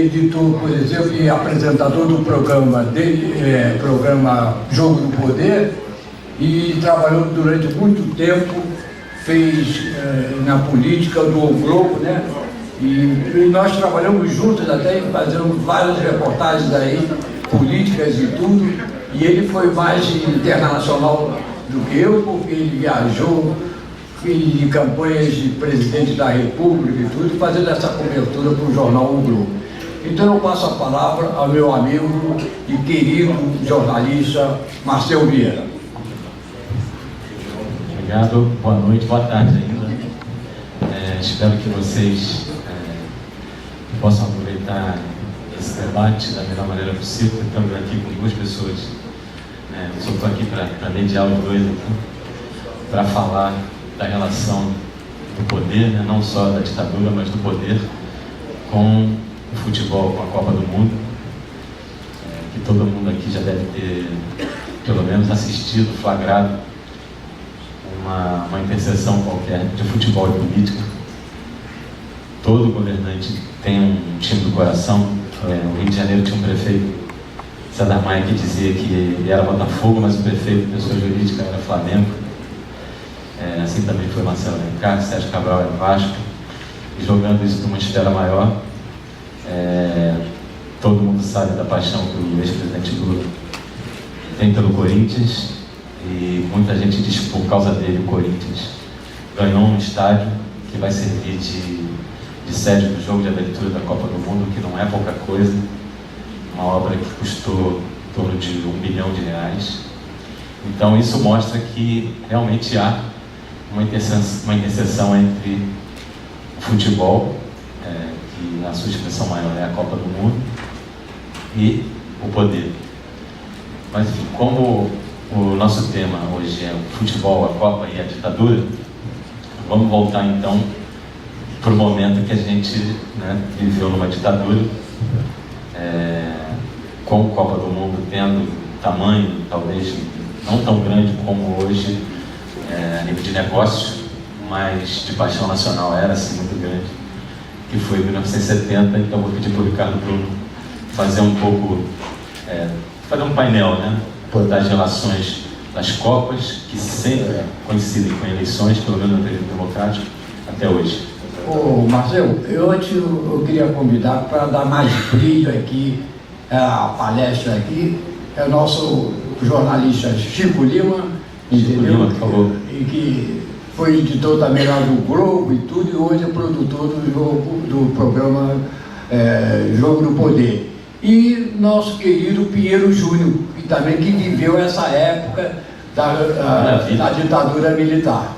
editor, por exemplo, e apresentador do programa dele, programa Jogo do Poder, e trabalhou durante muito tempo, fez na política do O Globo, né? E nós trabalhamos juntos até fazendo várias reportagens aí, políticas e tudo, e ele foi mais internacional do que eu, porque ele viajou, fez campanhas de presidente da República e tudo, fazendo essa cobertura para o jornal O Globo. Então eu passo a palavra ao meu amigo e querido jornalista Marcel Vieira. Obrigado, boa noite, boa tarde ainda. Espero que vocês possam aproveitar esse debate da melhor maneira possível. Estamos aqui com duas pessoas. Eu só estou aqui para mediar os dois aqui, para falar da relação do poder, né? Não só da ditadura, mas do poder com o futebol, com a Copa do Mundo, que todo mundo aqui já deve ter, pelo menos, assistido, flagrado uma interseção qualquer de futebol e política. Todo governante tem um time do coração. O Rio de Janeiro tinha um prefeito, César Maia, que dizia que ele era Botafogo, mas o prefeito, pessoa jurídica, era Flamengo. Assim também foi Marcelo Alencar, Sérgio Cabral era Vasco. E jogando isso para uma esfera maior, todo mundo sabe da paixão que o ex-presidente Lula tem pelo Corinthians, e muita gente diz que por causa dele o Corinthians ganhou um estádio que vai servir de sede do jogo de abertura da Copa do Mundo, que não é pouca coisa, uma obra que custou em torno de R$1 bilhão. Então isso mostra que realmente há uma interseção entre o futebol, que na sua expressão maior é a Copa do Mundo, e o poder. Mas enfim, como o nosso tema hoje é o futebol, a Copa e a ditadura, vamos voltar então para o momento que a gente viveu numa ditadura, com a Copa do Mundo tendo tamanho, talvez não tão grande como hoje, a nível de negócios, mas de paixão nacional era assim muito grande, que foi em 1970. Então vou pedir para o Ricardo Bruno fazer um pouco, fazer um painel, das relações das Copas, que sempre coincidem com eleições, pelo menos no período democrático, até hoje. Marcel, eu queria convidar para dar mais brilho aqui, a palestra aqui, é o nosso jornalista Chico Lima, Lima, por favor. E que foi editor também lá do Globo e tudo, e hoje é produtor do programa Jogo do Poder. E nosso querido Pinheiro Júnior, que viveu essa época da ditadura militar.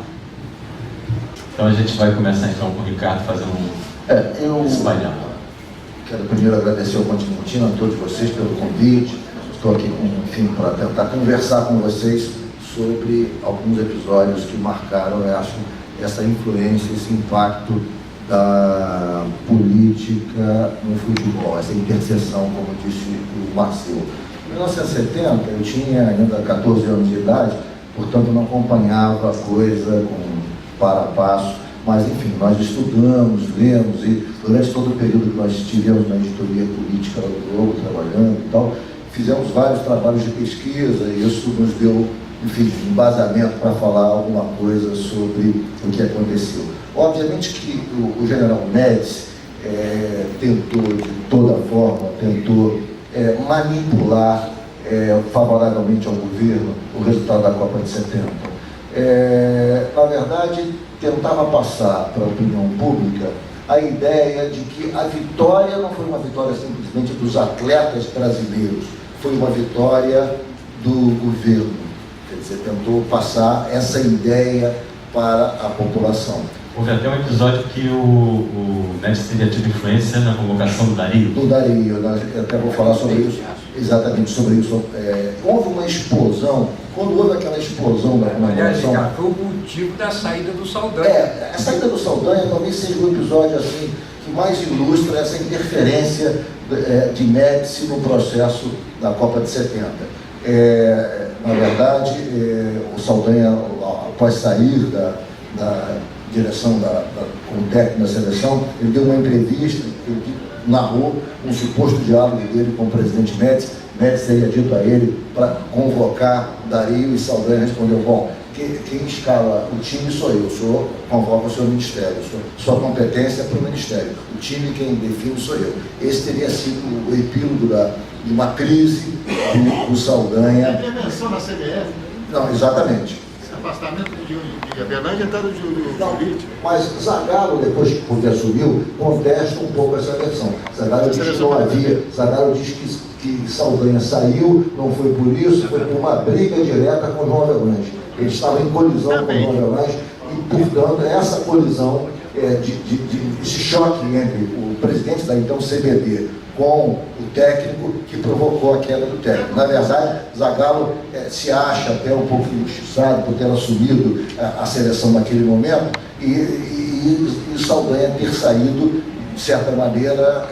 Então a gente vai começar então com o Ricardo fazendo esse painel. Quero primeiro agradecer ao Continentino, a todos vocês pelo convite. Estou aqui, para tentar conversar com vocês sobre alguns episódios que marcaram, eu acho, essa influência, esse impacto da política no futebol, essa interseção, como disse o Marcel. Em 1970, eu tinha ainda 14 anos de idade, portanto não acompanhava a coisa com para a passo, mas enfim, nós estudamos, lemos, e durante todo o período que nós estivemos na editoria política do Globo, trabalhando e tal, fizemos vários trabalhos de pesquisa, e isso nos deu, enfim, embasamento para falar alguma coisa sobre o que aconteceu. Obviamente que o general Médici tentou, de toda forma, manipular favoravelmente ao governo o resultado da Copa de 70. Na verdade, tentava passar para a opinião pública a ideia de que a vitória não foi uma vitória simplesmente dos atletas brasileiros, foi uma vitória do governo. Quer dizer, tentou passar essa ideia para a população. Houve até um episódio que o Médici teria tido influência na convocação do Dario. Do Dario, eu até vou falar sobre isso, exatamente sobre isso. Houve uma explosão, quando houve aquela explosão da comemoração... Aliás, foi o motivo da saída do Saldanha. A saída do Saldanha talvez seja o episódio assim, que mais ilustra essa interferência de Médici no processo da Copa de 70. Na verdade, o Saldanha, após sair da direção com o técnico da seleção, ele deu uma entrevista, ele narrou um suposto diálogo dele com o presidente Médici. Médici teria dito a ele para convocar Dario, e Saldanha respondeu: bom, quem escala o time sou eu, o senhor convoca o seu ministério, sua competência é para o ministério, o time quem define sou eu. Esse teria sido o epílogo de uma crise do Saldanha. A intervenção na CBF. Não, exatamente. Esse afastamento de Abelardo já está no político. Mas Zagallo, depois que assumiu, contesta um pouco essa versão. Zagallo diz que não havia, Zagallo diz que Saldanha saiu, não foi por isso, foi por uma briga direta com João Avelange. Ele estava em colisão com João Avelange e, portanto, essa colisão, esse choque entre o presidente da então CBD com o técnico que provocou a queda do técnico. Na verdade, Zagallo se acha até um pouco injustiçado por ter assumido a seleção naquele momento e Saldanha ter saído, de certa maneira,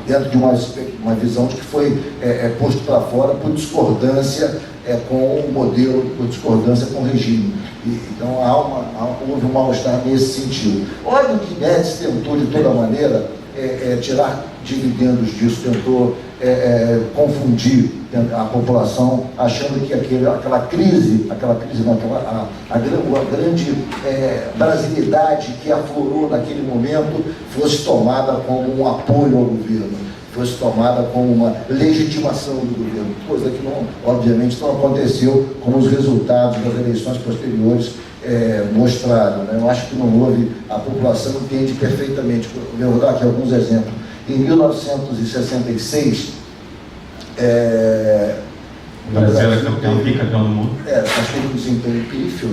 dentro de uma visão de que foi posto para fora por discordância com o modelo, por discordância com o regime. Então houve um mal-estar nesse sentido. Olha o que Médici tentou de toda maneira tirar dividendos disso, tentou confundir a população, achando que aquela crise, a grande brasilidade que aflorou naquele momento fosse tomada como um apoio ao governo, fosse tomada como uma legitimação do governo, coisa que obviamente não aconteceu, como os resultados das eleições posteriores mostraram, né? Eu acho que não houve, a população entende perfeitamente. Eu vou dar aqui alguns exemplos. Em 1966, o Brasil era campeão, bicampeão do mundo. Nós teve um desempenho pífio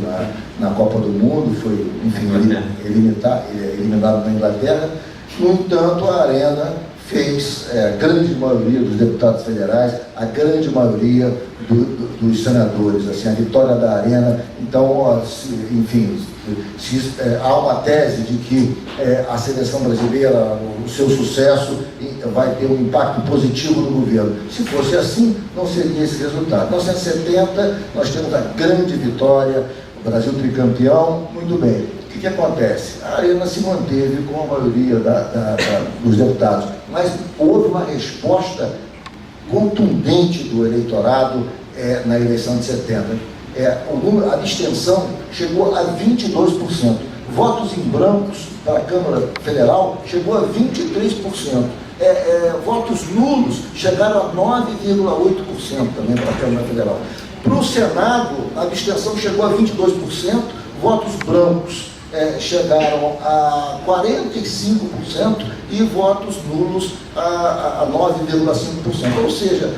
na Copa do Mundo, foi, enfim, eliminado na Inglaterra. No entanto, a Arena fez a grande maioria dos deputados federais, a grande maioria dos senadores, assim, a vitória da Arena. Então, enfim, há uma tese de que a seleção brasileira, o seu sucesso vai ter um impacto positivo no governo. Se fosse assim, não seria esse resultado. Em 1970, nós temos a grande vitória, o Brasil tricampeão, muito bem. O que acontece? A Arena se manteve com a maioria dos deputados, mas houve uma resposta contundente do eleitorado na eleição de 70. A abstenção chegou a 22%. Votos em brancos para a Câmara Federal chegou a 23%. Votos nulos chegaram a 9,8% também para a Câmara Federal. Para o Senado, a abstenção chegou a 22%, votos brancos chegaram a 45% e votos nulos a 9,5%. Ou seja,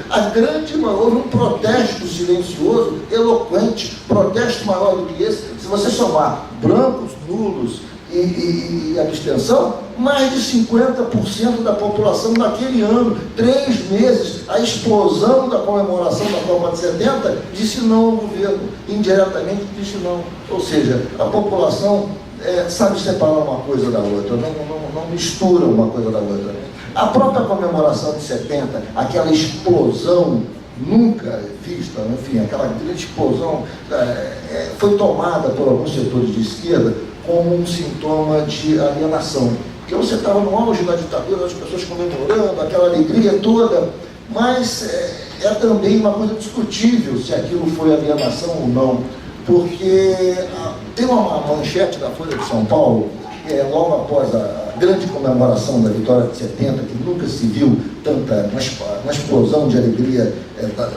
houve um protesto silencioso, eloquente, protesto maior do que esse. Se você somar brancos, nulos e abstenção, mais de 50% da população naquele ano, 3 meses, a explosão da comemoração da Copa de 70, disse não ao governo, indiretamente disse não. Ou seja, a população sabe separar uma coisa da outra, não mistura uma coisa da outra. A própria comemoração de 70, aquela explosão nunca vista, enfim, aquela grande explosão, foi tomada por alguns setores de esquerda como um sintoma de alienação. Porque você estava no auge da ditadura, as pessoas comemorando, aquela alegria toda, mas é também uma coisa discutível se aquilo foi alienação ou não, porque tem uma manchete da Folha de São Paulo, logo após a grande comemoração da vitória de 70, que nunca se viu tanta uma explosão de alegria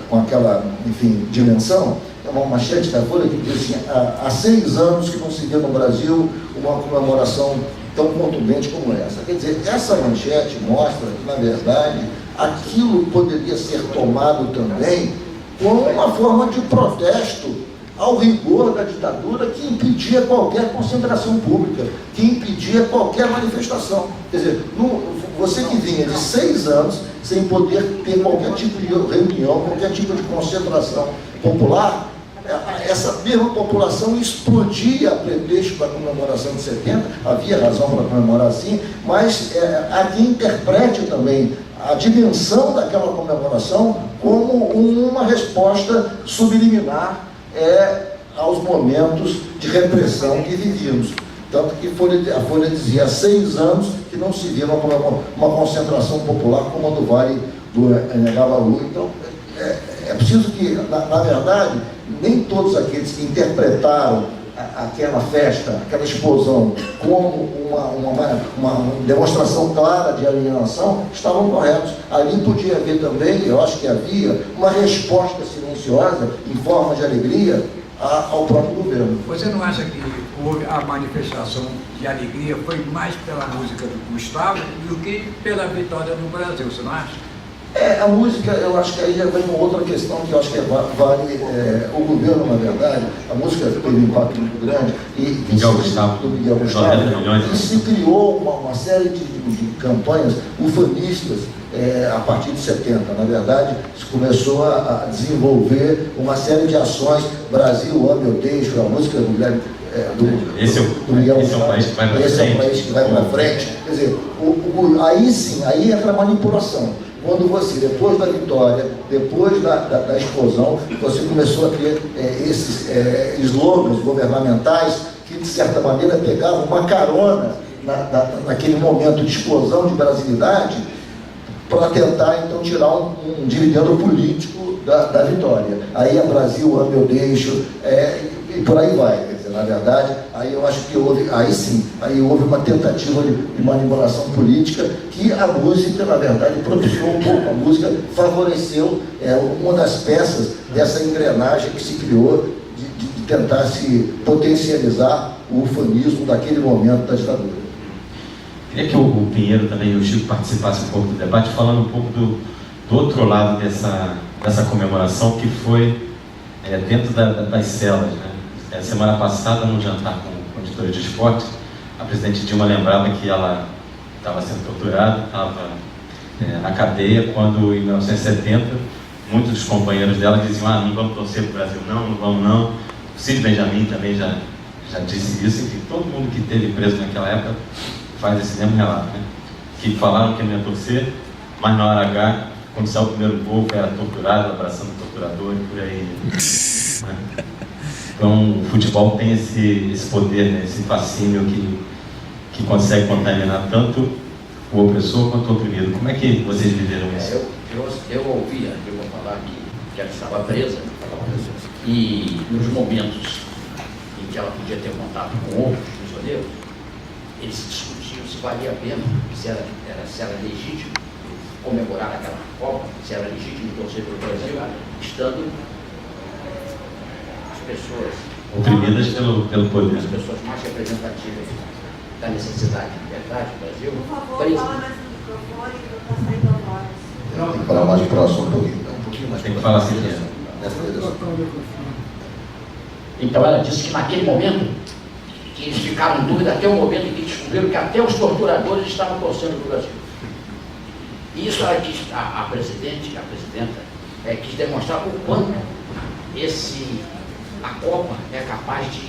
com aquela, enfim, dimensão. É uma manchete da Folha que diz assim: há 6 anos que não se vê no Brasil uma comemoração tão contundente como essa. Quer dizer, essa manchete mostra que, na verdade, aquilo poderia ser tomado também como uma forma de protesto ao rigor da ditadura que impedia qualquer concentração pública, que impedia qualquer manifestação. Quer dizer, você que vinha de 6 anos sem poder ter qualquer tipo de reunião, qualquer tipo de concentração popular, essa mesma população explodia a pretexto da comemoração de 70, havia razão para comemorar assim, mas há quem interprete também a dimensão daquela comemoração como uma resposta subliminar aos momentos de repressão que vivíamos. Tanto que a Folha dizia há 6 anos que não se via uma concentração popular como a do Vale do Engabaú. Então, é preciso que, na verdade, nem todos aqueles que interpretaram aquela festa, aquela explosão, como uma demonstração clara de alienação, estavam corretos. Ali podia haver também, eu acho que havia, uma resposta silenciosa, em forma de alegria, ao próprio governo. Você não acha que a manifestação de alegria foi mais pela música do Gustavo do que pela vitória do Brasil, você não acha? A música, eu acho que aí já vem uma outra questão que eu acho que vale o governo, na verdade. A música teve um impacto muito grande e Miguel Gustavo, e se criou uma série de campanhas ufanistas a partir de 70. Na verdade, se começou a desenvolver uma série de ações. Brasil, ame ou deixo, a música do Guilherme do Miguel Gustavo. Esse é o país que vai para frente. Quer dizer, aí sim, aí entra a manipulação. Quando você, depois da vitória, depois da explosão, você começou a ter esses slogans governamentais que, de certa maneira, pegavam uma carona naquele momento de explosão de brasilidade para tentar, então, tirar um dividendo político da vitória. Aí a Brasil, ame ou deixo, e por aí vai. Quer dizer, na verdade, aí eu acho que houve uma tentativa de manipulação política que a música, na verdade, propiciou um pouco. A música favoreceu uma das peças dessa engrenagem que se criou de tentar se potencializar o ufanismo daquele momento da ditadura. Queria que o Pinheiro também e o Chico participassem um pouco do debate, falando um pouco do outro lado dessa comemoração, que foi dentro das celas, né? Semana passada, num jantar com a editora de esporte, a presidente Dilma lembrava que ela estava sendo torturada, estava na cadeia, quando em 1970 muitos dos companheiros dela diziam: não vamos torcer para o Brasil, não vamos não. O Cid Benjamin também já disse isso. Enfim, todo mundo que esteve preso naquela época faz esse mesmo relato, né? Que falaram que não ia torcer, mas na hora H, quando saiu o primeiro gol, era torturado, abraçando o torturador e por aí, né? Então, o futebol tem esse poder, né? Esse fascínio que consegue contaminar tanto o opressor quanto o oprimido. Como é que vocês viveram isso? Eu ouvi a Dilma falar que ela estava presa, e nos momentos em que ela podia ter contato com outros prisioneiros, eles discutiam se valia a pena, se era legítimo comemorar aquela Copa, se era legítimo torcer para o Brasil, estando pessoas oprimidas pelo poder, as pessoas mais representativas da necessidade de liberdade do Brasil. Por favor, fala mais no microfone, não está saindo a voz. Tem que falar mais próximo um pouquinho mais. Tem que falar assim Então ela disse que naquele momento que eles ficaram em dúvida até o momento em que descobriram que até os torturadores estavam torcendo para o Brasil. E isso ela quis, a presidenta quis demonstrar o quanto a Copa é capaz de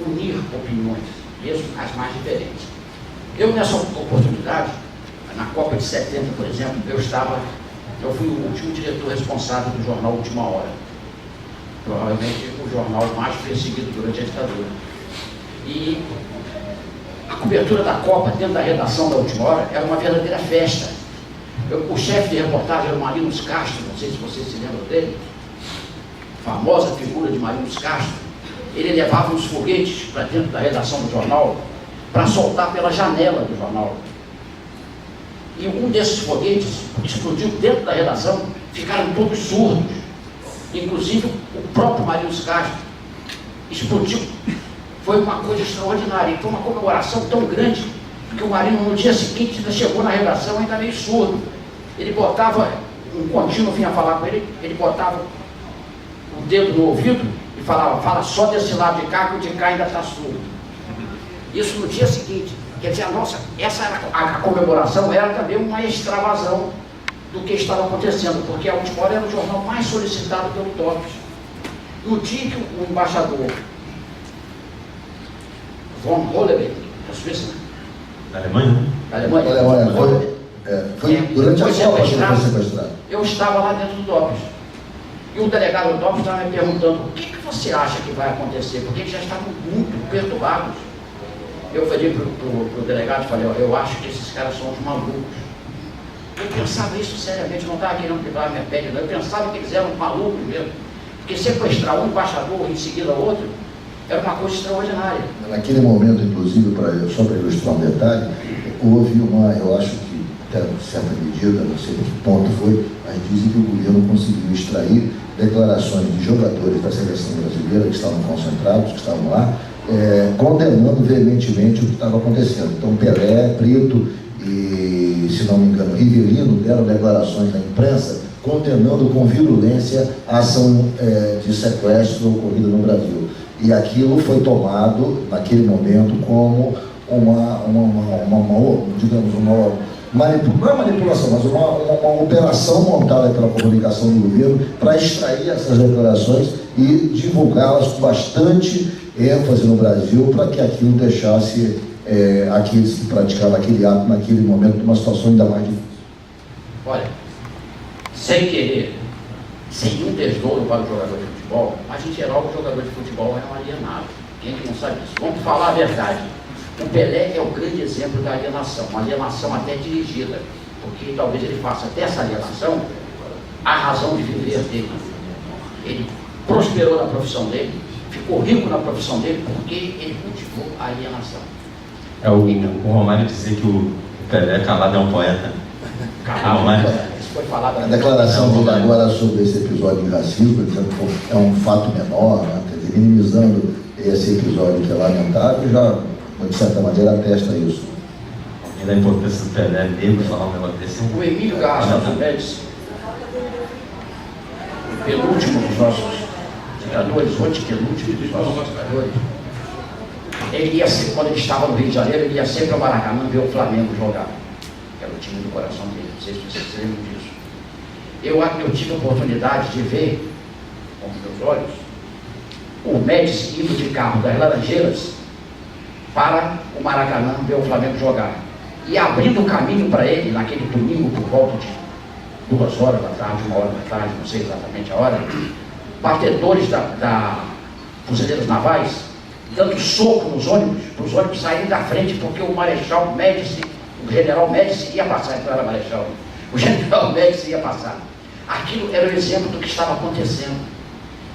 unir opiniões, mesmo as mais diferentes. Eu, nessa oportunidade, na Copa de 70, por exemplo, eu fui o último diretor responsável do jornal Última Hora. Provavelmente o jornal mais perseguido durante a ditadura. E a cobertura da Copa dentro da redação da Última Hora era uma verdadeira festa. O chefe de reportagem era o Marinos Castro, não sei se vocês se lembram dele, famosa figura de Marinos Castro. Ele levava uns foguetes para dentro da redação do jornal para soltar pela janela do jornal. E um desses foguetes explodiu dentro da redação, ficaram todos surdos. Inclusive o próprio Marinos Castro explodiu. Foi uma coisa extraordinária. E foi uma comemoração tão grande que o Marino, no dia seguinte, ainda chegou na redação ainda meio surdo. Ele botava, um contínuo vinha falar com ele, ele botava o dedo no ouvido e falava: fala só desse lado de cá, que o de cá ainda está surdo. Isso no dia seguinte. Quer dizer, a comemoração era também uma extravasão do que estava acontecendo, porque a Última Hora era o jornal mais solicitado pelo TOPS. No dia que o embaixador von Holleben, da Suíça, da Alemanha, né? Da Alemanha. Foi durante a Copa que ele foi sequestrado. Eu estava lá dentro do TOPS. E o delegado do TOPS estava me perguntando: o que você acha que vai acontecer? Porque eles já estavam muito perturbados. Eu falei pro delegado, falei, ó, eu acho que esses caras são os malucos. Eu pensava isso seriamente, não estava querendo quebrar minha pele, não. Eu pensava que eles eram malucos mesmo. Porque sequestrar um embaixador em seguida outro era uma coisa extraordinária. Naquele momento, inclusive, só para ilustrar um detalhe, houve eu acho que até certa medida, não sei de que ponto foi, mas dizem que o governo conseguiu extrair declarações de jogadores da seleção brasileira que estavam concentrados, que estavam lá, condenando veementemente o que estava acontecendo. Então, Pelé, Brito e, se não me engano, Rivelino deram declarações na imprensa condenando com virulência a ação de sequestro ocorrida no Brasil. E aquilo foi tomado, naquele momento, como digamos, não é manipulação, mas uma operação montada pela comunicação do governo para extrair essas declarações e divulgá-las com bastante ênfase no Brasil, para que aquilo deixasse aqueles que praticavam aquele ato naquele momento numa situação ainda mais difícil. Olha, sem querer, sem um desdouro para o jogador de futebol, mas em geral o jogador de futebol é um alienado. Quem que não sabe disso? Vamos falar a verdade. O Pelé é o grande exemplo da alienação, uma alienação até dirigida, porque talvez ele faça dessa alienação a razão de viver dele. Ele prosperou na profissão dele, ficou rico na profissão dele, porque ele cultivou a alienação. O Romário dizia que o Pelé calado é um poeta. Calado, isso foi falado. A declaração dele agora sobre esse episódio de racismo, dizendo que é um fato menor, né, minimizando esse episódio que é lamentável, já, de certa maneira, atesta isso. E da importância do Pelé negro falar um negócio desse. O Emílio Garrafa Médici, o penúltimo dos nossos ditadores, o antepenúltimo dos nossos ditadores, ele ia sempre, quando ele estava no Rio de Janeiro, ele ia sempre ao Maracanã ver o Flamengo jogar. Que era o time do coração dele, não sei se vocês lembram disso. Eu tive a oportunidade de ver, com meus olhos, o Médici indo de carro das Laranjeiras para o Maracanã ver o Flamengo jogar. E abrindo o caminho para ele, naquele domingo, por volta de 2 horas da tarde, 1 hora da tarde, não sei exatamente a hora, batedores da Fuzileiros Navais, dando soco nos ônibus, para os ônibus saírem da frente, porque o Marechal Médici, o General Médici ia passar, então era Marechal, o General Médici ia passar. Aquilo era o exemplo do que estava acontecendo.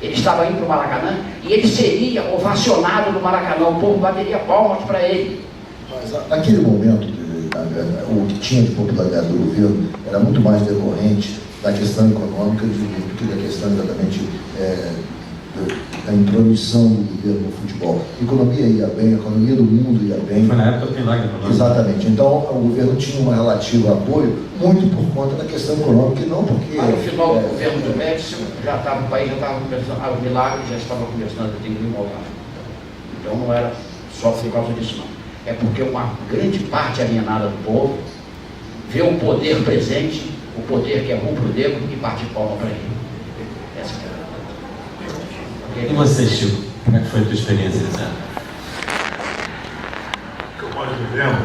Ele estava indo para o Maracanã e ele seria ovacionado no Maracanã, o povo bateria palmas para ele. Mas naquele momento, o que tinha de popularidade do governo era muito mais decorrente da questão econômica do que da questão exatamente da intromissão do governo no futebol. A economia ia bem, a economia do mundo ia bem. Foi na época do milagre. Exatamente. Então, o governo tinha um relativo apoio muito por conta da questão econômica e não porque... No final do governo do Médici, o país já estava começando, o milagre já estava começando a ter que molhar. Então, não era só por causa disso, não. É porque uma grande parte alienada do povo vê o poder presente, o poder que é rubro-negro, e bate palma para ele. Essa é a E você, Chico? Como é que foi a tua experiência, Zé? O que eu mais me lembro,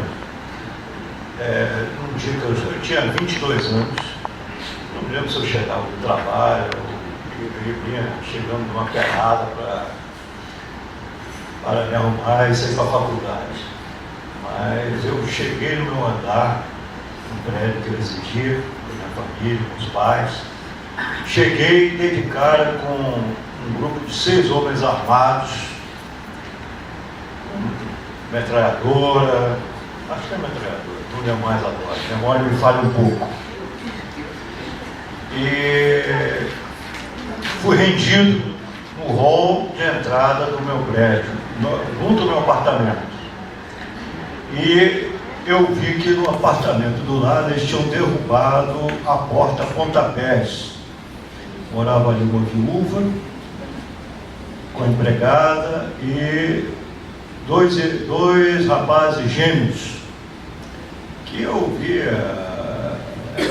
num dia que eu tinha 22 anos, não me lembro se eu chegava do trabalho, eu vinha chegando de uma pegada para me arrumar e sair para a faculdade. Mas eu cheguei no meu andar, no prédio que eu residia, com a minha família, com os pais. Cheguei e dei de cara com um grupo de 6 homens armados, com metralhadora, acho que é metralhadora, não lembro mais agora, a memória me falha um pouco. E fui rendido no hall de entrada do meu prédio, junto ao meu apartamento. E eu vi que no apartamento do lado eles tinham derrubado a porta a pontapés. Morava ali uma viúva, com a empregada e dois rapazes gêmeos, que eu via,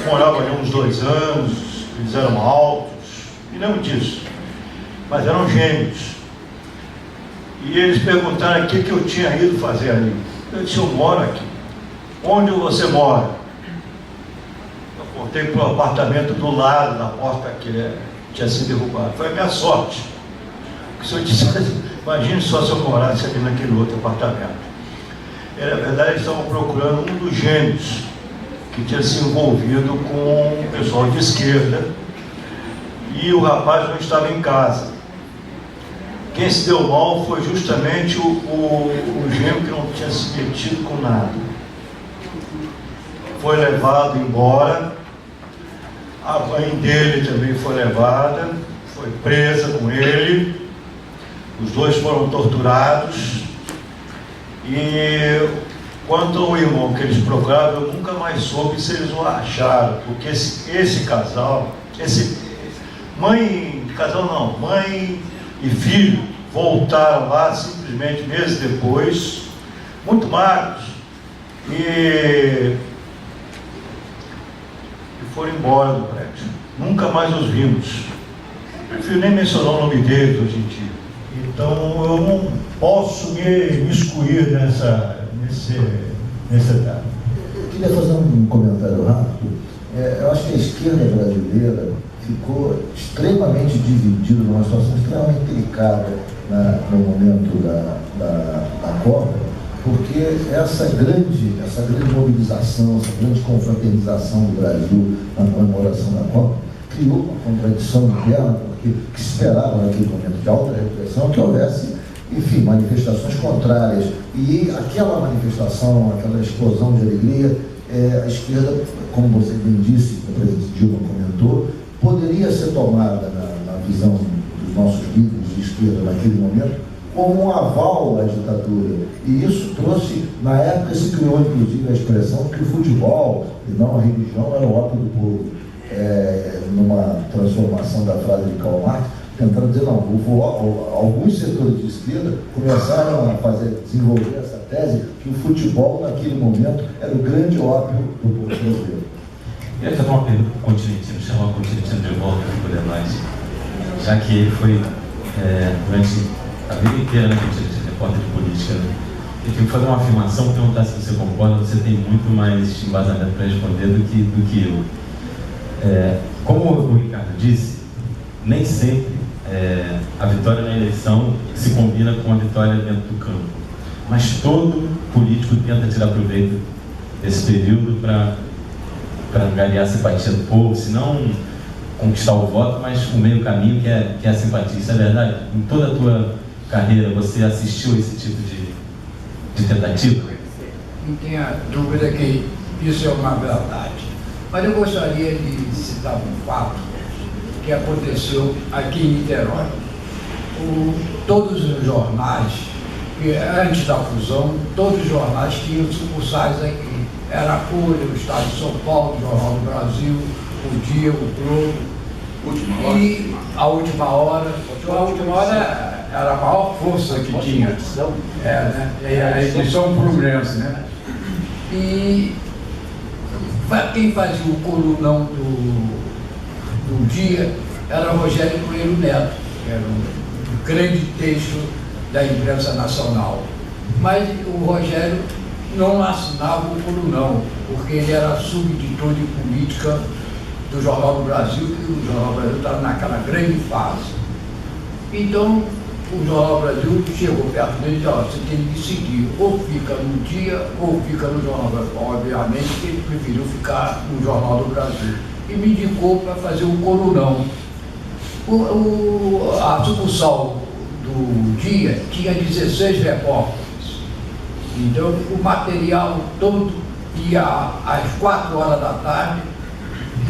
moravam ali uns 2 anos, eles eram altos, me lembro disso, mas eram gêmeos. E eles perguntaram o que eu tinha ido fazer ali. Eu disse, eu moro aqui. Onde você mora? Eu voltei para o apartamento do lado da porta que tinha sido derrubada. Foi a minha sorte. Se eu dissesse, imagine só se eu morasse ali naquele outro apartamento. Na verdade, eles estavam procurando um dos gênios que tinha se envolvido com o pessoal de esquerda, e o rapaz não estava em casa. Quem se deu mal foi justamente o gêmeo que não tinha se metido com nada. Foi levado embora, a mãe dele também foi levada, foi presa com ele, os dois foram torturados, e quanto ao irmão que eles procuravam, eu nunca mais soube se eles o acharam, porque esse casal, mãe e filho voltaram lá simplesmente meses depois, muito magros, e foram embora do prédio. Nunca mais os vimos. Prefiro nem mencionar o nome deles hoje em dia. Então eu não posso me excluir nessa etapa. Eu queria fazer um comentário rápido. Eu acho que a esquerda brasileira ficou extremamente dividida, numa situação extremamente delicada no momento da Copa, porque essa grande mobilização, essa grande confraternização do Brasil na comemoração da Copa criou uma contradição interna, porque o que se esperava naquele momento de alta repressão que houvesse, enfim, manifestações contrárias. E aquela manifestação, aquela explosão de alegria, a esquerda, como você bem disse, o presidente Dilma comentou, poderia ser tomada na visão dos nossos líderes de esquerda naquele momento como um aval à ditadura. E isso trouxe, na época se criou inclusive a expressão que o futebol e não a religião era o ópio do povo, numa transformação da frase de Karl Marx, tentando dizer, não, alguns setores de esquerda começaram a desenvolver essa tese que o futebol naquele momento era o grande ópio do povo brasileiro. Eu ia fazer uma pergunta para o Constantino, chamar o Constantino de volta para poder mais, já que ele foi, durante a vida inteira, né, repórter de política, né? Eu tenho que fazer uma afirmação, perguntar se você concorda, você tem muito mais embasamento para responder do que eu. Como o Ricardo disse, nem sempre a vitória na eleição se combina com a vitória dentro do campo, mas todo político tenta tirar proveito desse período para angariar a simpatia do povo, se não conquistar o voto, mas o meio caminho que é a simpatia. Isso é verdade? Em toda a tua carreira você assistiu a esse tipo de tentativa? Não tenha dúvida que isso é uma verdade. Mas eu gostaria de citar um fato que aconteceu aqui em Niterói. Todos os jornais, antes da fusão, todos os jornais tinham sucursais aqui. Era a Folha, o Estado de São Paulo, o Jornal do Brasil, o Dia, o Globo. E a Última Hora. A Última Hora era a maior força que tinha. Né? A edição Fluminense, né? E quem fazia o colunão do Dia era Rogério Coelho Neto, que era um grande texto da imprensa nacional. Mas o Rogério não assinava o colunão, porque ele era subeditor de política do Jornal do Brasil, e o Jornal do Brasil estava naquela grande fase. Então, o Jornal do Brasil chegou perto dele e disse, você tem que decidir, ou fica no Dia, ou fica no Jornal do Brasil. Obviamente que ele preferiu ficar no Jornal do Brasil. E me indicou para fazer o colunão. A sucursal do Dia tinha 16 repórteres. Então, o material todo ia às 4 horas da tarde,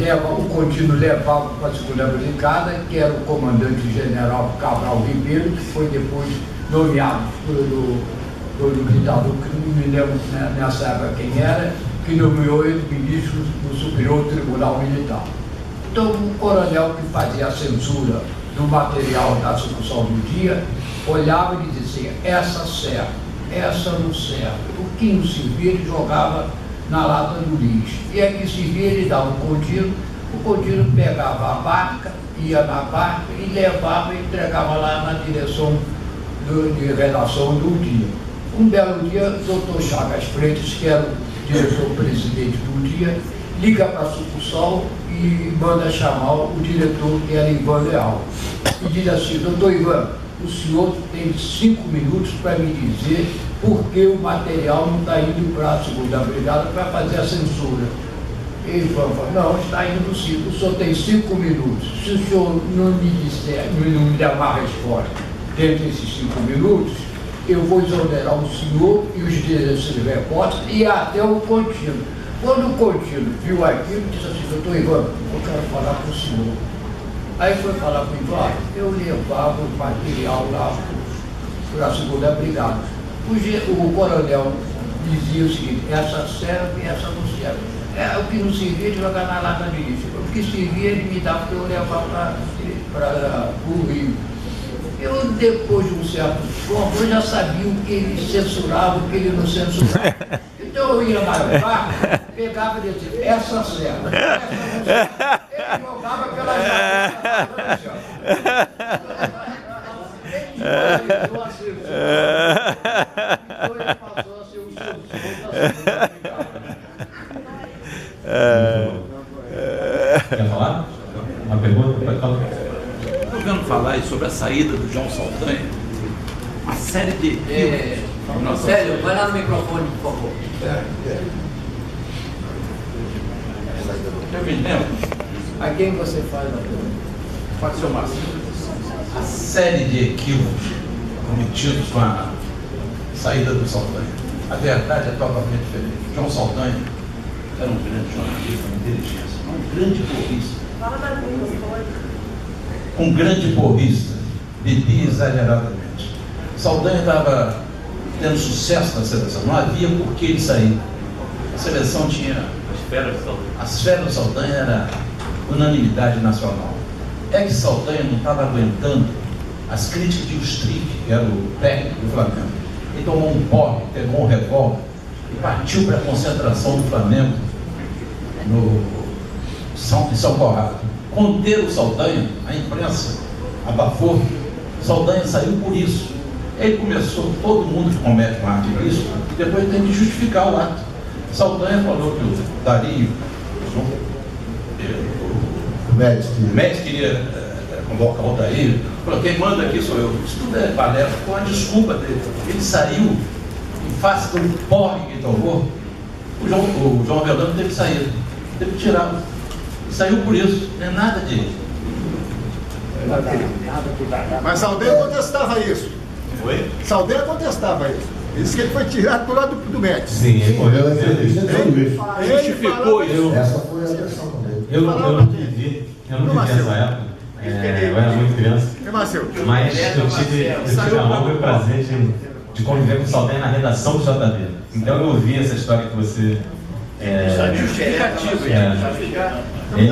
o contínuo levava para a segunda brigada, que era o comandante-general Cabral Ribeiro, que foi depois nomeado pelo ditador, que não me lembro nessa época quem era, que nomeou ele ministro do Superior Tribunal Militar. Então, o coronel que fazia a censura do material da sucursal do Dia, olhava e dizia, essa serve, essa não serve. O que não servia, ele jogava na lata do lixo. E é que servia, ele dava o contínuo pegava a barca, ia na barca e levava e entregava lá na direção de redação do Dia. Um belo dia, o doutor Chagas Freitas, que era o diretor-presidente do Dia, liga para a sucursal e manda chamar o diretor, que era Ivan Leal. E diz assim, doutor Ivan, o senhor tem 5 minutos para me dizer por que o material não está indo para a segunda brigada para fazer a censura. Ele falou, não, está indo sim, o senhor tem 5 minutos. Se o senhor não me disser, não me der uma resposta dentro desses 5 minutos, eu vou exonerar o senhor e os direitos repórteres e até o contínuo. Quando o contínuo viu aquilo, disse assim, doutor Ivan, eu quero falar com o senhor. Aí foi falar com o Ivan, eu levava o material lá para a segunda brigada. O coronel dizia o seguinte, essa serve e essa não serve. O que não servia de jogar na lata de lixo. O que servia ele me dava para eu levar para o Rio. Eu, depois de um certo tempo, eu já sabia o que ele censurava, o que ele não censurava. Então eu ia na barca, pegava e dizia, essa serve, essa não serve. Ele jogava pela janela. Então ele passou a ser o censor da segunda brigada. Quer falar? Uma pergunta? Pode falar. Estou vendo falar aí sobre a saída do João Saldanha. Uma série de... Célio, vai lá no microfone, por favor. Eu me lembro, A quem você faz a pergunta? pode ser o Márcio, a série de equívocos cometidos com a saída do Saldanha. A verdade é totalmente diferente. João Saldanha era um grande jornalista, uma inteligência, um grande porrista. Fala mais no microfone. Um grande porrista, bebia exageradamente. Saldanha estava tendo sucesso na seleção, não havia por que ele sair. A seleção tinha... As feras do Saldanha era unanimidade nacional. É que Saldanha não estava aguentando as críticas de Ustrick, que era o técnico do Flamengo. Ele tomou um porre, pegou um revólver e partiu para a concentração do Flamengo em São Conrado. Conter o Saldanha, a imprensa abafou. Saldanha saiu por isso. Ele começou, todo mundo que comete um ato ilícito, e depois tem que justificar o ato. Saldanha falou que o Dario, o Médici queria convocar o Dario, falou, quem manda aqui sou eu. Isso tudo é palestra, com a desculpa dele. Ele saiu, em face do porre que tomou, o João Avelange teve que sair, teve que tirá-lo. Saiu por isso, não é nada de... Mas Saldanha contestava isso. Oi? Saldanha contestava isso. Ele disse que ele foi tirado do lado do Médici. Sim, ele correu a dizer isso. Ele justificou isso. Essa foi a versão dele. Eu não vivi essa época. Eu era muito criança. Mas eu tive a honra e o prazer de conviver com o Saldanha na redação do JB. Então eu ouvi essa história que você... Justificativo. Eu me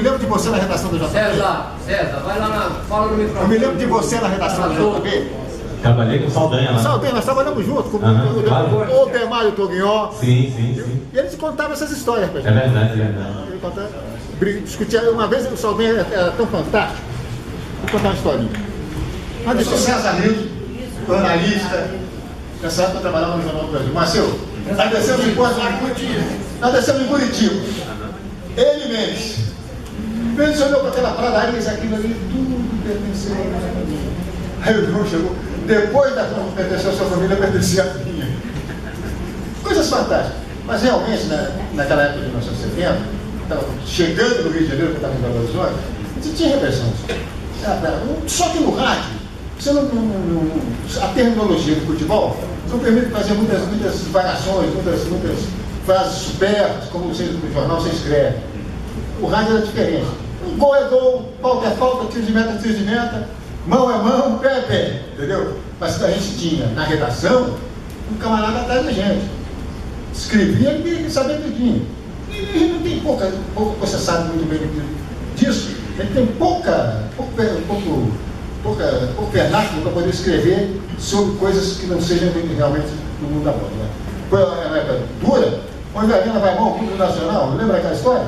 lembro de você na redação do JB. César, vai lá, fala no microfone. Eu me lembro de você na redação do JB. Trabalhei com o Saldanha lá. Saldanha, nós trabalhamos juntos com claro. o Demário Toguinhó. Sim. E eles contavam essas histórias pra É gente. verdade. Ele contava, discutia, uma vez o Saldanha era tão fantástico. Vou contar uma historinha. Eu sou César Nilson, jornalista. Nessa época eu trabalhava no Jornal do Brasil. Marcelo, nós descemos em Curitiba. Ele e Mendes. Mendes olhou para aquela pradaria, aquilo ali, tudo pertenceu a mim. Aí o João chegou. Depois da pertencer à sua família, pertencia a minha. Coisas fantásticas. Mas realmente, naquela época de 1970, estava chegando no Rio de Janeiro, que estava em Belo Horizonte, você tinha repressão. Só que no rádio, você a terminologia do futebol não permite fazer muitas variações, muitas frases superas, como você no jornal você escreve. O rádio era diferente. Um gol é gol, falta é falta, tiro de meta, mão é mão, pé é pé, entendeu? Mas a gente tinha na redação um camarada atrás da gente. Escrevia e sabia tudinho. E não tem pouco você sabe muito bem disso. Ele tem pouco vernáculo para poder escrever sobre coisas que não sejam realmente do mundo da bola. Né? Foi uma época dura, onde a Arena vai mal o Clube Nacional, lembra aquela história?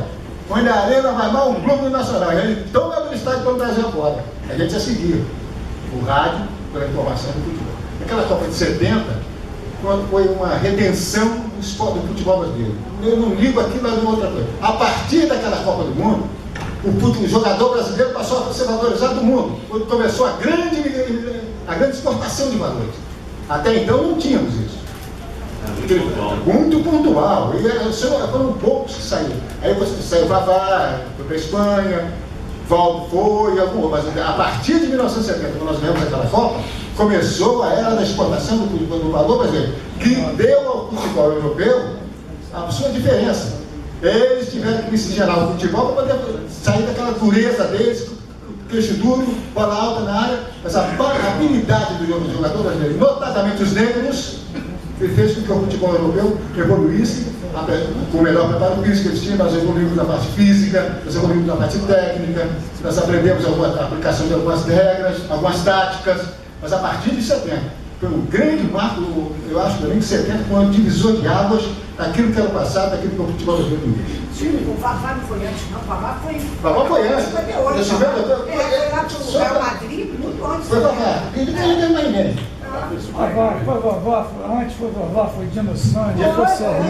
Onde a Arena vai mal o Clube Nacional, e ele toma no estádio para o Brasil afora. A gente ia seguir o rádio pela informação do futebol. Naquela Copa de 70, foi uma redenção do futebol brasileiro. Eu não ligo aquilo a outra coisa. A partir daquela Copa do Mundo, o jogador brasileiro passou a ser valorizado no mundo, quando começou a grande exportação de valores. Até então não tínhamos isso. Muito pontual. E foram poucos que saíram. Aí você saiu Vavá, foi para a Espanha, Valdo foi, mas a partir de 1970, quando nós ganhamos aquela Copa, começou a era da exportação do valor brasileiro, que deu ao futebol europeu a sua diferença. Eles tiveram que miscigenar o futebol para poder sair daquela dureza deles, queixo duro, bola alta na área, mas a habilidade do jogador brasileiro, notadamente os negros, que fez com que o futebol europeu evoluísse com o melhor preparo físico que eles tinham. Nós evoluímos na parte física, nós evoluímos na parte técnica, nós aprendemos a aplicação de algumas regras, algumas táticas, mas a partir de 70, foi um grande marco, eu acho também que 70 foi um divisor de águas daquilo que era o passado, daquilo que o futebol brasileiro vive. Sim, o Vavá não foi antes, não. O Vavá foi antes. Foi lá para o Real Madrid, muito antes. Foi Vavá. E ele tem mais menos. Foi Vavá, antes foi Vavá, foi Dino Santos, foi Serrano,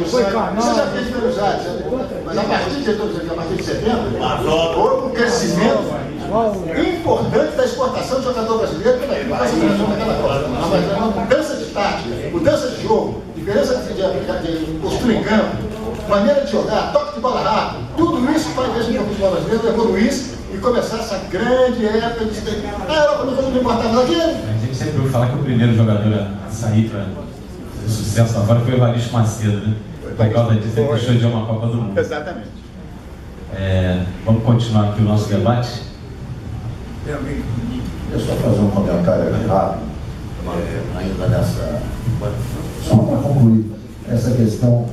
foi Canal. Você já fez amizade, mas a partir de 70, houve um crescimento importante da exportação de jogador brasileiro naquela Copa. Uma mudança de tática, mudança de jogo, diferença de postura em campo, maneira de jogar, toque de bola rápido, tudo isso faz com que o futebol brasileiro evoluísse e começar essa grande época de... A Europa não importava daquilo. A gente sempre ouviu falar que o primeiro jogador a sair para o sucesso lá fora foi o Evaristo Macedo, né? Por causa disso, ele deixou de uma Copa do Mundo. Exatamente. Vamos continuar aqui o nosso debate. Deixa eu fazer um comentário rápido, ainda nessa... Só para concluir, essa questão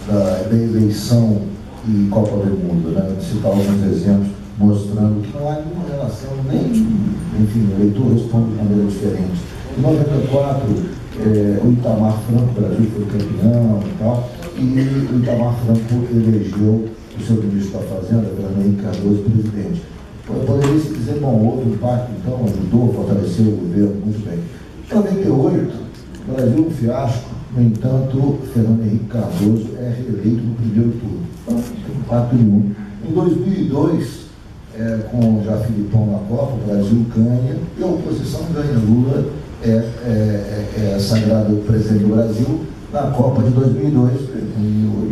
da eleição e Copa do Mundo, né? Citar alguns exemplos mostrando que não há nenhuma relação, enfim, o eleitor responde de maneira diferente. Em 94, o Itamar Franco, o Brasil foi campeão e tal, e o Itamar Franco elegeu o seu ministro da Fazenda, Fernando Henrique Cardoso, presidente. Poderia se dizer, bom, houve impacto, então, ajudou, fortaleceu o governo, muito bem. Em 98, o Brasil um fiasco, no entanto, Fernando Henrique Cardoso é reeleito no primeiro turno. Então, não tem impacto nenhum. Em 2002, com já Filipão na Copa, o Brasil ganha e a oposição ganha. Lula é sagrado presidente do Brasil na Copa de 2002,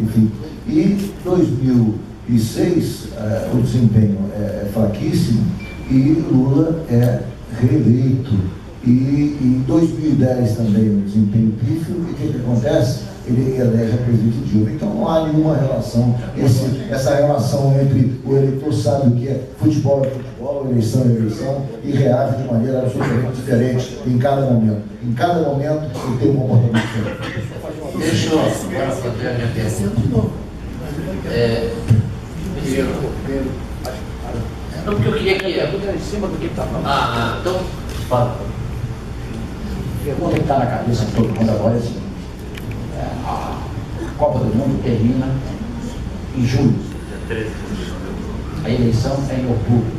enfim. E 2006, o desempenho é fraquíssimo e Lula é reeleito. E em 2010 também um desempenho pífio, e o que acontece? Ele elege a presidente Dilma. Então não há nenhuma relação, essa relação entre o eleitor sabe o que é futebol, eleição é eleição, e reage de maneira absolutamente diferente em cada momento. Em cada momento ele tem um comportamento diferente. Deixa eu agora fazer a minha pergunta. Não, porque eu queria que... em cima do que está falando. Então, fala. A pergunta que está na cabeça de todo mundo agora é a seguinte: a Copa do Mundo termina em julho. A eleição é em outubro.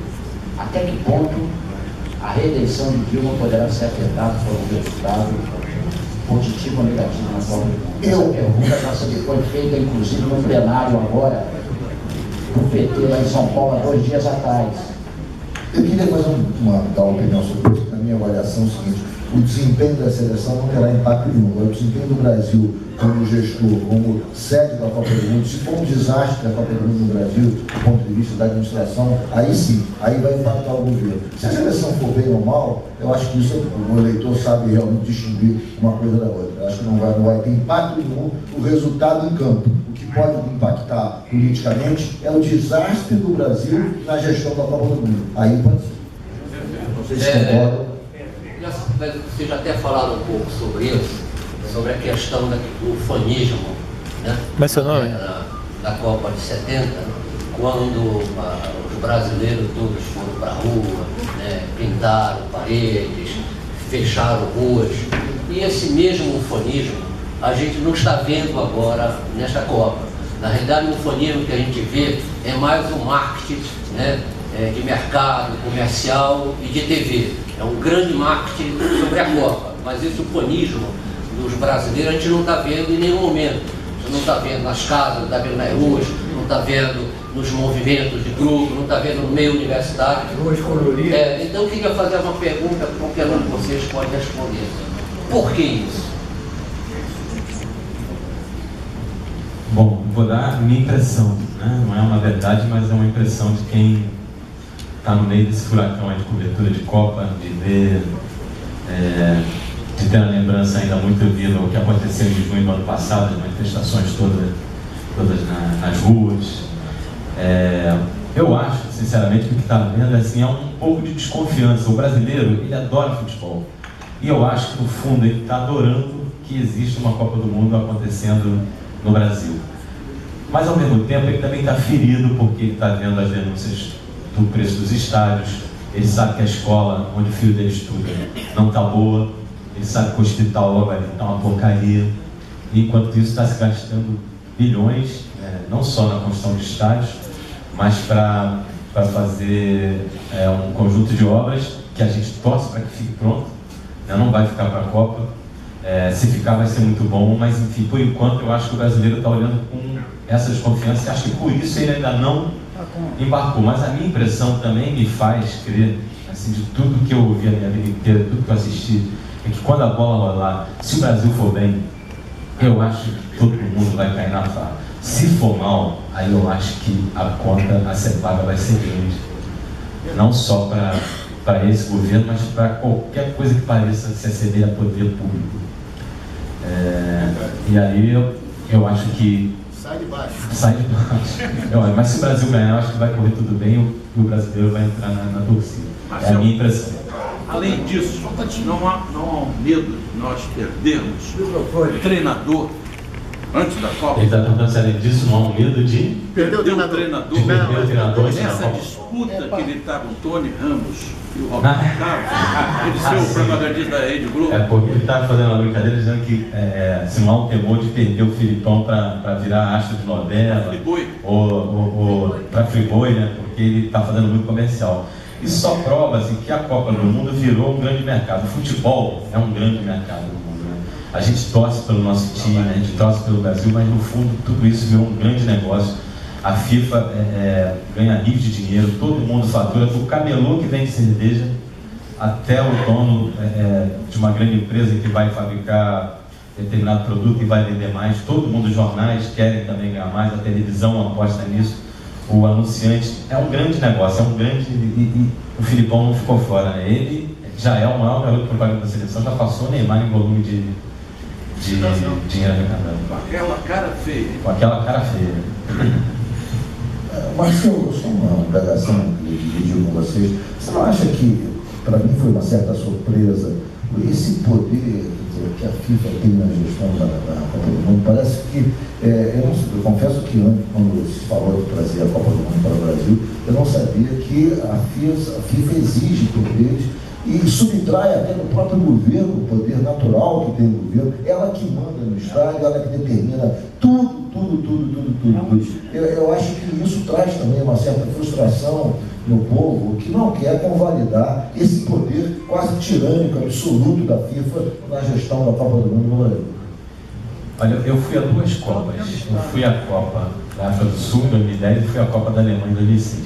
Até que ponto a reeleição de Dilma poderá ser afetada por um resultado positivo ou negativo na Copa do Mundo? Essa pergunta já foi feita, inclusive, no plenário agora do PT lá em São Paulo, há 2 dias atrás. Eu queria fazer dar uma opinião sobre isso. Na minha avaliação é o seguinte: o desempenho da seleção não terá impacto nenhum. O desempenho do Brasil como gestor, como sede da Copa do Mundo, se for um desastre da Copa do Mundo no Brasil, do ponto de vista da administração, aí sim, aí vai impactar o governo. Se a seleção for bem ou mal, eu acho que isso o eleitor sabe realmente distinguir uma coisa da outra. Eu acho que não vai ter impacto nenhum o resultado em campo. O que pode impactar politicamente é o desastre do Brasil na gestão da Copa do Mundo. Aí pode ser. Não sei se concordam. Vocês já até falaram um pouco sobre isso, sobre a questão do fanismo, né? Mas seu nome? Da Copa de 70, quando os brasileiros todos foram para a rua, né, pintaram paredes, fecharam ruas. E esse mesmo ufanismo a gente não está vendo agora nesta Copa. Na realidade, o ufanismo que a gente vê é mais um marketing, né, de mercado, comercial e de TV. É um grande marketing sobre a Copa, mas esse ufanismo dos brasileiros a gente não está vendo em nenhum momento. Você não está vendo nas casas, não está vendo nas ruas, não está vendo nos movimentos de grupo, não está vendo no meio universitário. Então eu queria fazer uma pergunta que qualquer um de vocês pode responder. Por que isso? Bom, vou dar a minha impressão, né? Não é uma verdade, mas é uma impressão de quem está no meio desse furacão aí de cobertura de Copa, de ver, de ter a lembrança ainda muito viva o que aconteceu em junho do ano passado, as manifestações todas nas ruas. Eu acho, sinceramente, que o que está vendo assim, é um pouco de desconfiança. O brasileiro, ele adora futebol. E eu acho que, no fundo, ele está adorando que existe uma Copa do Mundo acontecendo no Brasil. Mas, ao mesmo tempo, ele também está ferido porque ele está vendo as denúncias do preço dos estádios. Ele sabe que a escola onde o filho dele estuda não está boa. Ele sabe que o hospital logo ali está uma porcaria. E, enquanto isso, está se gastando bilhões, não só na construção de estádios, mas para fazer um conjunto de obras que a gente torce para que fique pronto. Não vai ficar para a Copa. Se ficar vai ser muito bom, mas enfim, por enquanto eu acho que o brasileiro está olhando com essa desconfiança e acho que por isso ele ainda não embarcou. Mas a minha impressão também me faz crer, assim, de tudo que eu ouvi a minha vida inteira, tudo que eu assisti, é que quando a bola rolar, se o Brasil for bem, eu acho que todo mundo vai cair na farra. Se for mal, aí eu acho que a conta a ser paga vai ser grande. Não só para esse governo, mas para qualquer coisa que pareça se aceder a poder público. E aí eu acho que... Sai de baixo. Mas se o Brasil ganhar, eu acho que vai correr tudo bem e o brasileiro vai entrar na torcida. É a minha impressão. Além disso, não há medo de nós perdermos o treinador antes da Copa. Ele está perguntando se além disso não há medo de perder o treinador. Nessa disputa que ele está com o Tony Ramos e o Roberto Carlos, ele ser o propagandista da Rede Globo. Porque ele está fazendo uma brincadeira dizendo que se não há um temor de perder o Filipão para virar astro de novela ou para Friboi, né? Porque ele está fazendo muito comercial. Isso só prova assim, que a Copa do Mundo virou um grande mercado. O futebol é um grande mercado no mundo, né? A gente torce pelo nosso time, a gente torce pelo Brasil, mas no fundo tudo isso virou um grande negócio. A FIFA ganha rios de dinheiro, todo mundo fatura, do camelô que vende cerveja até o dono de uma grande empresa que vai fabricar determinado produto e vai vender mais. Todo mundo, os jornais querem também ganhar mais, a televisão aposta nisso. O anunciante é um grande negócio, e o Filipão não ficou fora, né? Ele já é o maior garoto propaganda da seleção, já passou o Neymar em volume de dinheiro arrecadado. Com aquela cara feia. Com aquela cara feia. Marcelo, só uma indagação que eu dividiu com vocês. Você não acha que, para mim, foi uma certa surpresa esse poder que a FIFA tem na gestão da Copa do Mundo? Parece que, eu confesso que quando se falou de trazer a Copa do Mundo para o Brasil, eu não sabia que a FIFA exige poderes e subtrai até no próprio governo o poder natural que tem no governo, ela que manda no estádio, ela que determina tudo. Eu acho que isso traz também uma certa frustração no povo que não quer convalidar esse poder quase tirânico, absoluto da FIFA na gestão da Copa do Mundo no Brasil. Olha, eu fui a duas Copas. Eu fui à Copa da África do Sul em 2010 e fui à Copa da Alemanha em 2006.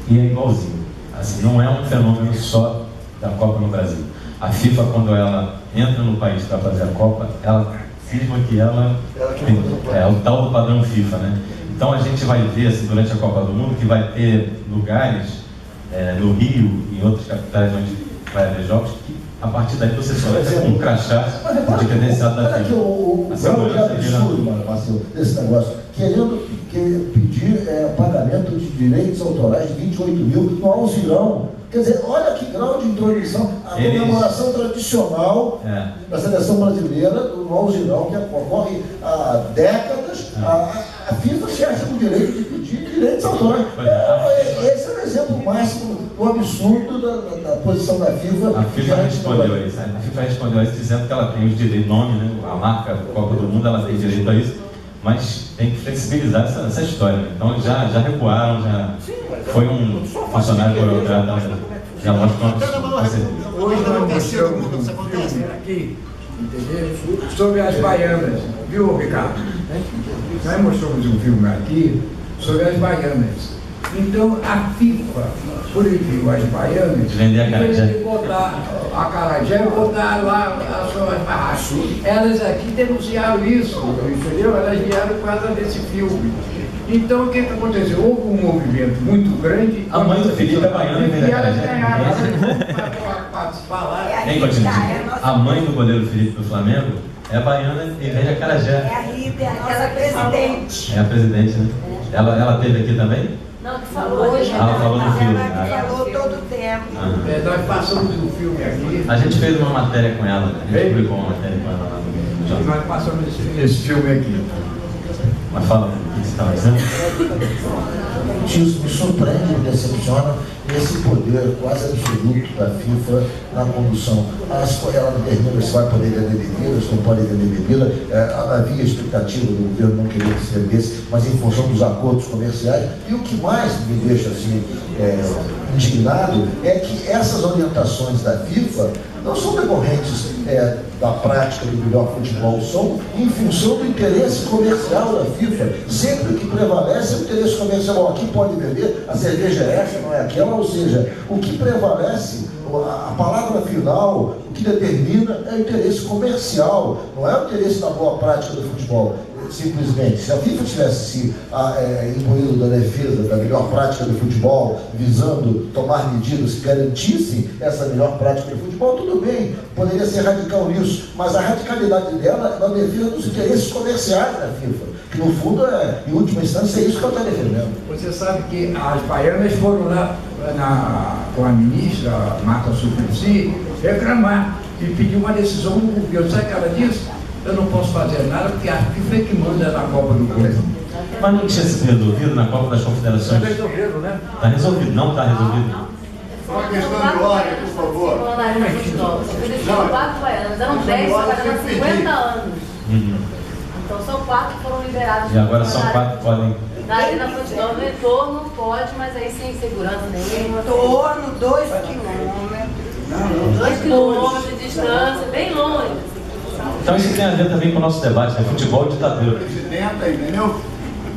E é igualzinho. Assim, não é um fenômeno só da Copa no Brasil. A FIFA, quando ela entra no país para fazer a Copa, ela afirma que ela tem, o tal do padrão FIFA, né? Então a gente vai ver assim, durante a Copa do Mundo que vai ter lugares no Rio e em outras capitais onde vai haver jogos que a partir daí você só vai ter um crachá de credenciado da FIFA. O grau de absurdo, Marcelo, desse negócio, querendo pedir pagamento de direitos autorais de 28 mil no alzirão. Quer dizer, olha que grau de intromissão, a comemoração tradicional da seleção brasileira, no alzirão, que ocorre há décadas, a FIFA se acha com o direito de pedir direitos autorais. Esse é o exemplo máximo do absurdo da posição da FIFA. A FIFA respondeu isso. A FIFA respondeu isso dizendo que ela tem os direitos, nome, né? A marca Copa do Mundo, ela tem direito a isso, mas tem que flexibilizar essa história. Então já recuaram, foi um funcionário burocrata, já mostrou Hoje nós mostramos um filme aqui, entendeu? Sobre as baianas, viu, Ricardo? Nós mostramos um filme aqui sobre as baianas. Então, a FIFA proibiu as baianas de vender a acarajé. De botar a acarajé e botar lá as suas barracas. Elas aqui denunciaram isso, entendeu? Elas vieram por causa desse filme. Então, o que aconteceu? Houve um movimento muito grande. A mãe do Felipe é baiana e vende elas acarajé. ganharam para participar lá. Vem, continua. A mãe do goleiro Felipe do Flamengo é baiana e vende acarajé. É a Rita, ela é presidente. É a presidente, né? Ela esteve aqui também? Não, que falou hoje. Ela falou no filme. Ela falou todo o tempo. Nós passamos o filme aqui. A gente fez uma matéria com ela, a gente publicou uma matéria com ela lá no jornal. Nós passamos esse filme aqui. Mas fala, o que você estava dizendo? Isso me surpreende, me decepciona esse poder quase absoluto da FIFA na condução. Ela determina se vai poder vender bebida, se não pode vender bebida. Havia expectativa do governo não querer que se vendesse, mas em função dos acordos comerciais. E o que mais me deixa assim indignado é que essas orientações da FIFA não são decorrentes da prática do melhor futebol, são em função do interesse comercial da FIFA. Sempre que prevalece é o interesse comercial. Bom, aqui pode vender, a cerveja é essa, não é aquela, ou seja, o que prevalece, a palavra final, o que determina é o interesse comercial, não é o interesse da boa prática do futebol. Simplesmente, se a FIFA tivesse se imbuído da defesa da melhor prática do futebol, visando tomar medidas que garantissem essa melhor prática do futebol, tudo bem, poderia ser radical nisso, mas a radicalidade dela é na defesa dos interesses comerciais da FIFA, que no fundo, em última instância, é isso que ela está defendendo. Você sabe que as baianas foram lá com a ministra Marta Suplicy reclamar e pedir uma decisão do governo. Sabe o que ela disse? Eu não posso fazer nada porque a FIFA é que manda na Copa do Mundo. Mas não tinha sido resolvido na Copa das Confederações? Está resolvido, né? Está resolvido, não está resolvido. Só uma questão de ordem, por favor. Você deixou 4 baianas, eram 10, trabalhando há 50 anos. Então são 4 que foram liberados. E agora são 4 que podem. Na Arena Futebol, no entorno pode, mas aí sem segurança nenhuma. Entorno, 2 quilômetros. 2 quilômetros de distância, bem longe. Então isso tem a ver também com o nosso debate, né? Futebol e ditadura. Presidenta, entendeu?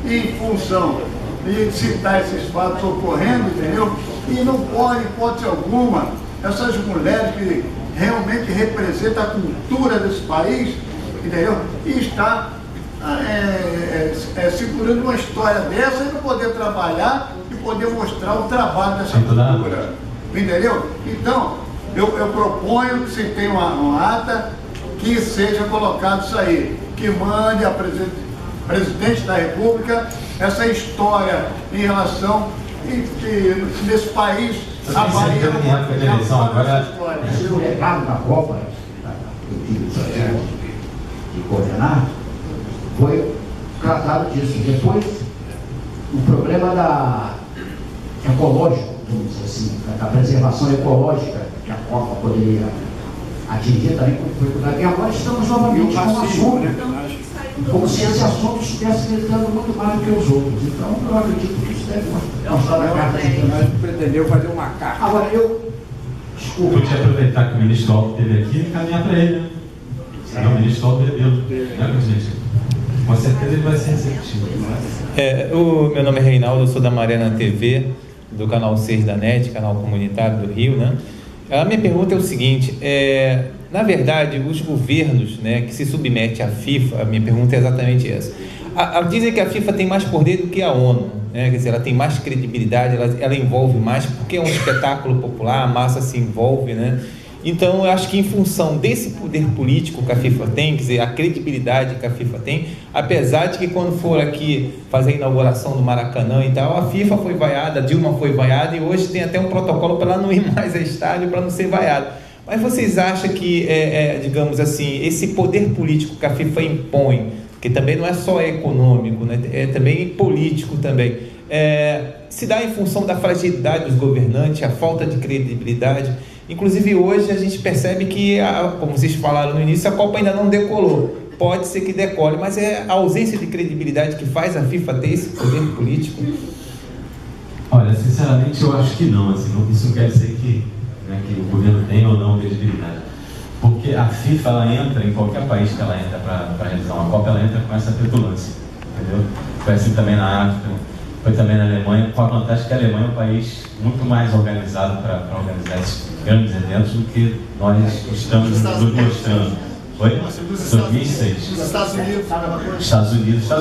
E em função de citar esses fatos ocorrendo, entendeu? E não pode, hipótese alguma, essas mulheres que realmente representam a cultura desse país, entendeu? E está segurando uma história dessa e não poder trabalhar e poder mostrar o trabalho dessa cultura. Entendeu? Então, eu proponho que se tenha uma ata que seja colocado isso aí, que mande a presidente da República essa história em relação desse país avalia a eleição agora. O legado da Copa, de coordenar, foi tratado disso. Depois, o problema ecológico, vamos dizer assim, da preservação ecológica que a Copa poderia atingir também foi cuidado. E agora estamos novamente com o assunto, como se esse assunto estivesse lidando muito mais do que os outros. Então, eu acredito que isso deve mostrar na carta. Nós pretendeu fazer uma carta. Agora, desculpa. Eu podia aproveitar que o ministro Alto esteve aqui e encaminhar para ele, né? Senão o ministro Alto bebeu. Né, gente? Com certeza ele vai ser receptivo. Meu nome é Reinaldo, eu sou da Mariana TV, do canal 6 da NET, canal comunitário do Rio, né? A minha pergunta é o seguinte, na verdade, os governos, né, que se submetem à FIFA, a minha pergunta é exatamente essa. Dizem que a FIFA tem mais poder do que a ONU, né? Quer dizer, ela tem mais credibilidade, ela envolve mais, porque é um espetáculo popular, a massa se envolve, né? Então, eu acho que em função desse poder político que a FIFA tem, quer dizer, a credibilidade que a FIFA tem, apesar de que quando for aqui fazer a inauguração do Maracanã e tal, a FIFA foi vaiada, a Dilma foi vaiada e hoje tem até um protocolo para ela não ir mais a estádio, para não ser vaiada. Mas vocês acham que, digamos assim, esse poder político que a FIFA impõe, que também não é só econômico, né, é também político também, se dá em função da fragilidade dos governantes, a falta de credibilidade? Inclusive hoje a gente percebe que, como vocês falaram no início, a Copa ainda não decolou. Pode ser que decole, mas é a ausência de credibilidade que faz a FIFA ter esse poder político? Olha, sinceramente eu acho que não. Assim, isso não quer dizer que o governo tem ou não credibilidade. Porque a FIFA, ela entra em qualquer país que ela entra para realizar uma Copa, ela entra com essa petulância, entendeu? Foi assim também na África, foi também na Alemanha, com a vantagem que a Alemanha é um país muito mais organizado para organizar esses grandes eventos do que nós estamos nos mostrando. Foi? 2006. Nos Estados Unidos, Estados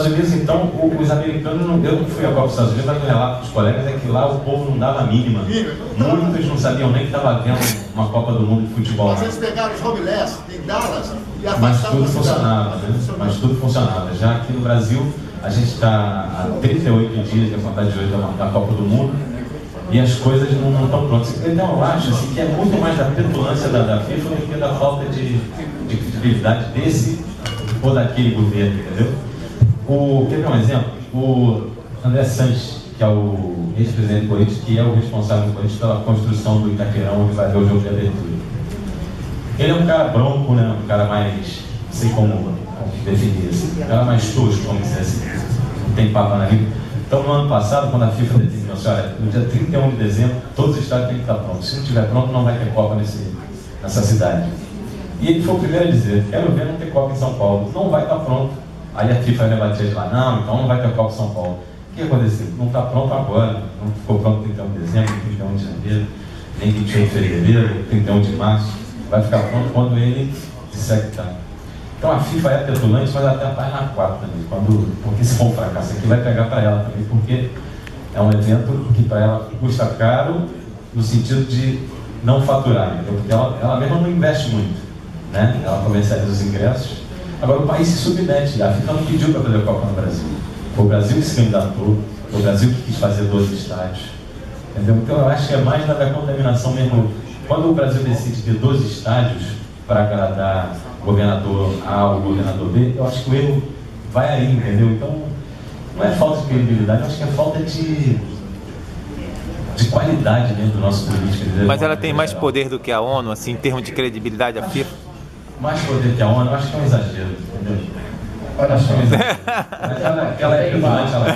Unidos, então, os americanos, eu não fui à Copa dos Estados Unidos, mas o relato dos colegas é que lá o povo não dava a mínima. Muitos não sabiam nem que estava vendo uma Copa do Mundo de futebol. Mas eles pegaram os homeless em Dallas e Mas afastaram tudo da funcionava, né? Mas tudo funcionava. Já aqui no Brasil, a gente está há 38 dias, que é a vontade de hoje da Copa do Mundo, e as coisas não estão prontas. Então eu acho assim, que é muito mais da petulância da FIFA do que da falta de credibilidade desse ou daquele governo, entendeu? Quer ver um exemplo? O André Sanches, que é o ex-presidente do Corinthians, que é o responsável do Corinthians pela construção do Itaquerão, onde vai ver o jogo de abertura. Ele é um cara bronco, né? Um cara mais, não sei como definir assim, um cara mais tosco, vamos dizer assim, não tem papo na língua. Então, no ano passado, quando a FIFA determinou assim, olha, no dia 31 de dezembro, todos os estádios têm que estar prontos. Se não estiver pronto, não vai ter Copa nessa cidade. E ele foi o primeiro a dizer, quero ver não ter Copa em São Paulo. Não vai estar pronto. Aí a FIFA rebatia de lá, não, então não vai ter Copa em São Paulo. O que aconteceu? Não está pronto agora, não ficou pronto 31 de dezembro, 31 de janeiro, nem 28 de fevereiro, 31 de março. Vai ficar pronto quando ele disser que está. Então a FIFA é petulante, mas até a página 4 também, porque se for um fracasso aqui vai pegar para ela também, porque é um evento que para ela custa caro no sentido de não faturar, entendeu? Porque ela mesma não investe muito, né? Ela comercializa os ingressos. Agora o país se submete, a FIFA não pediu para fazer a Copa no Brasil, foi o Brasil que se candidatou, foi o Brasil que quis fazer 12 estádios, entendeu? Então eu acho que é mais da contaminação mesmo. Quando o Brasil decide ter 12 estádios para agradar o governador A ou o governador B, eu acho que o erro vai aí, entendeu? Então, não é falta de credibilidade, eu acho que é falta de qualidade dentro do nosso político. Entendeu? Mas ela tem mais poder do que a ONU, assim, em termos de credibilidade, a FIFA? Mais poder que a ONU, eu acho que é um exagero, entendeu? Olha só, mas ela é equivalente a ela.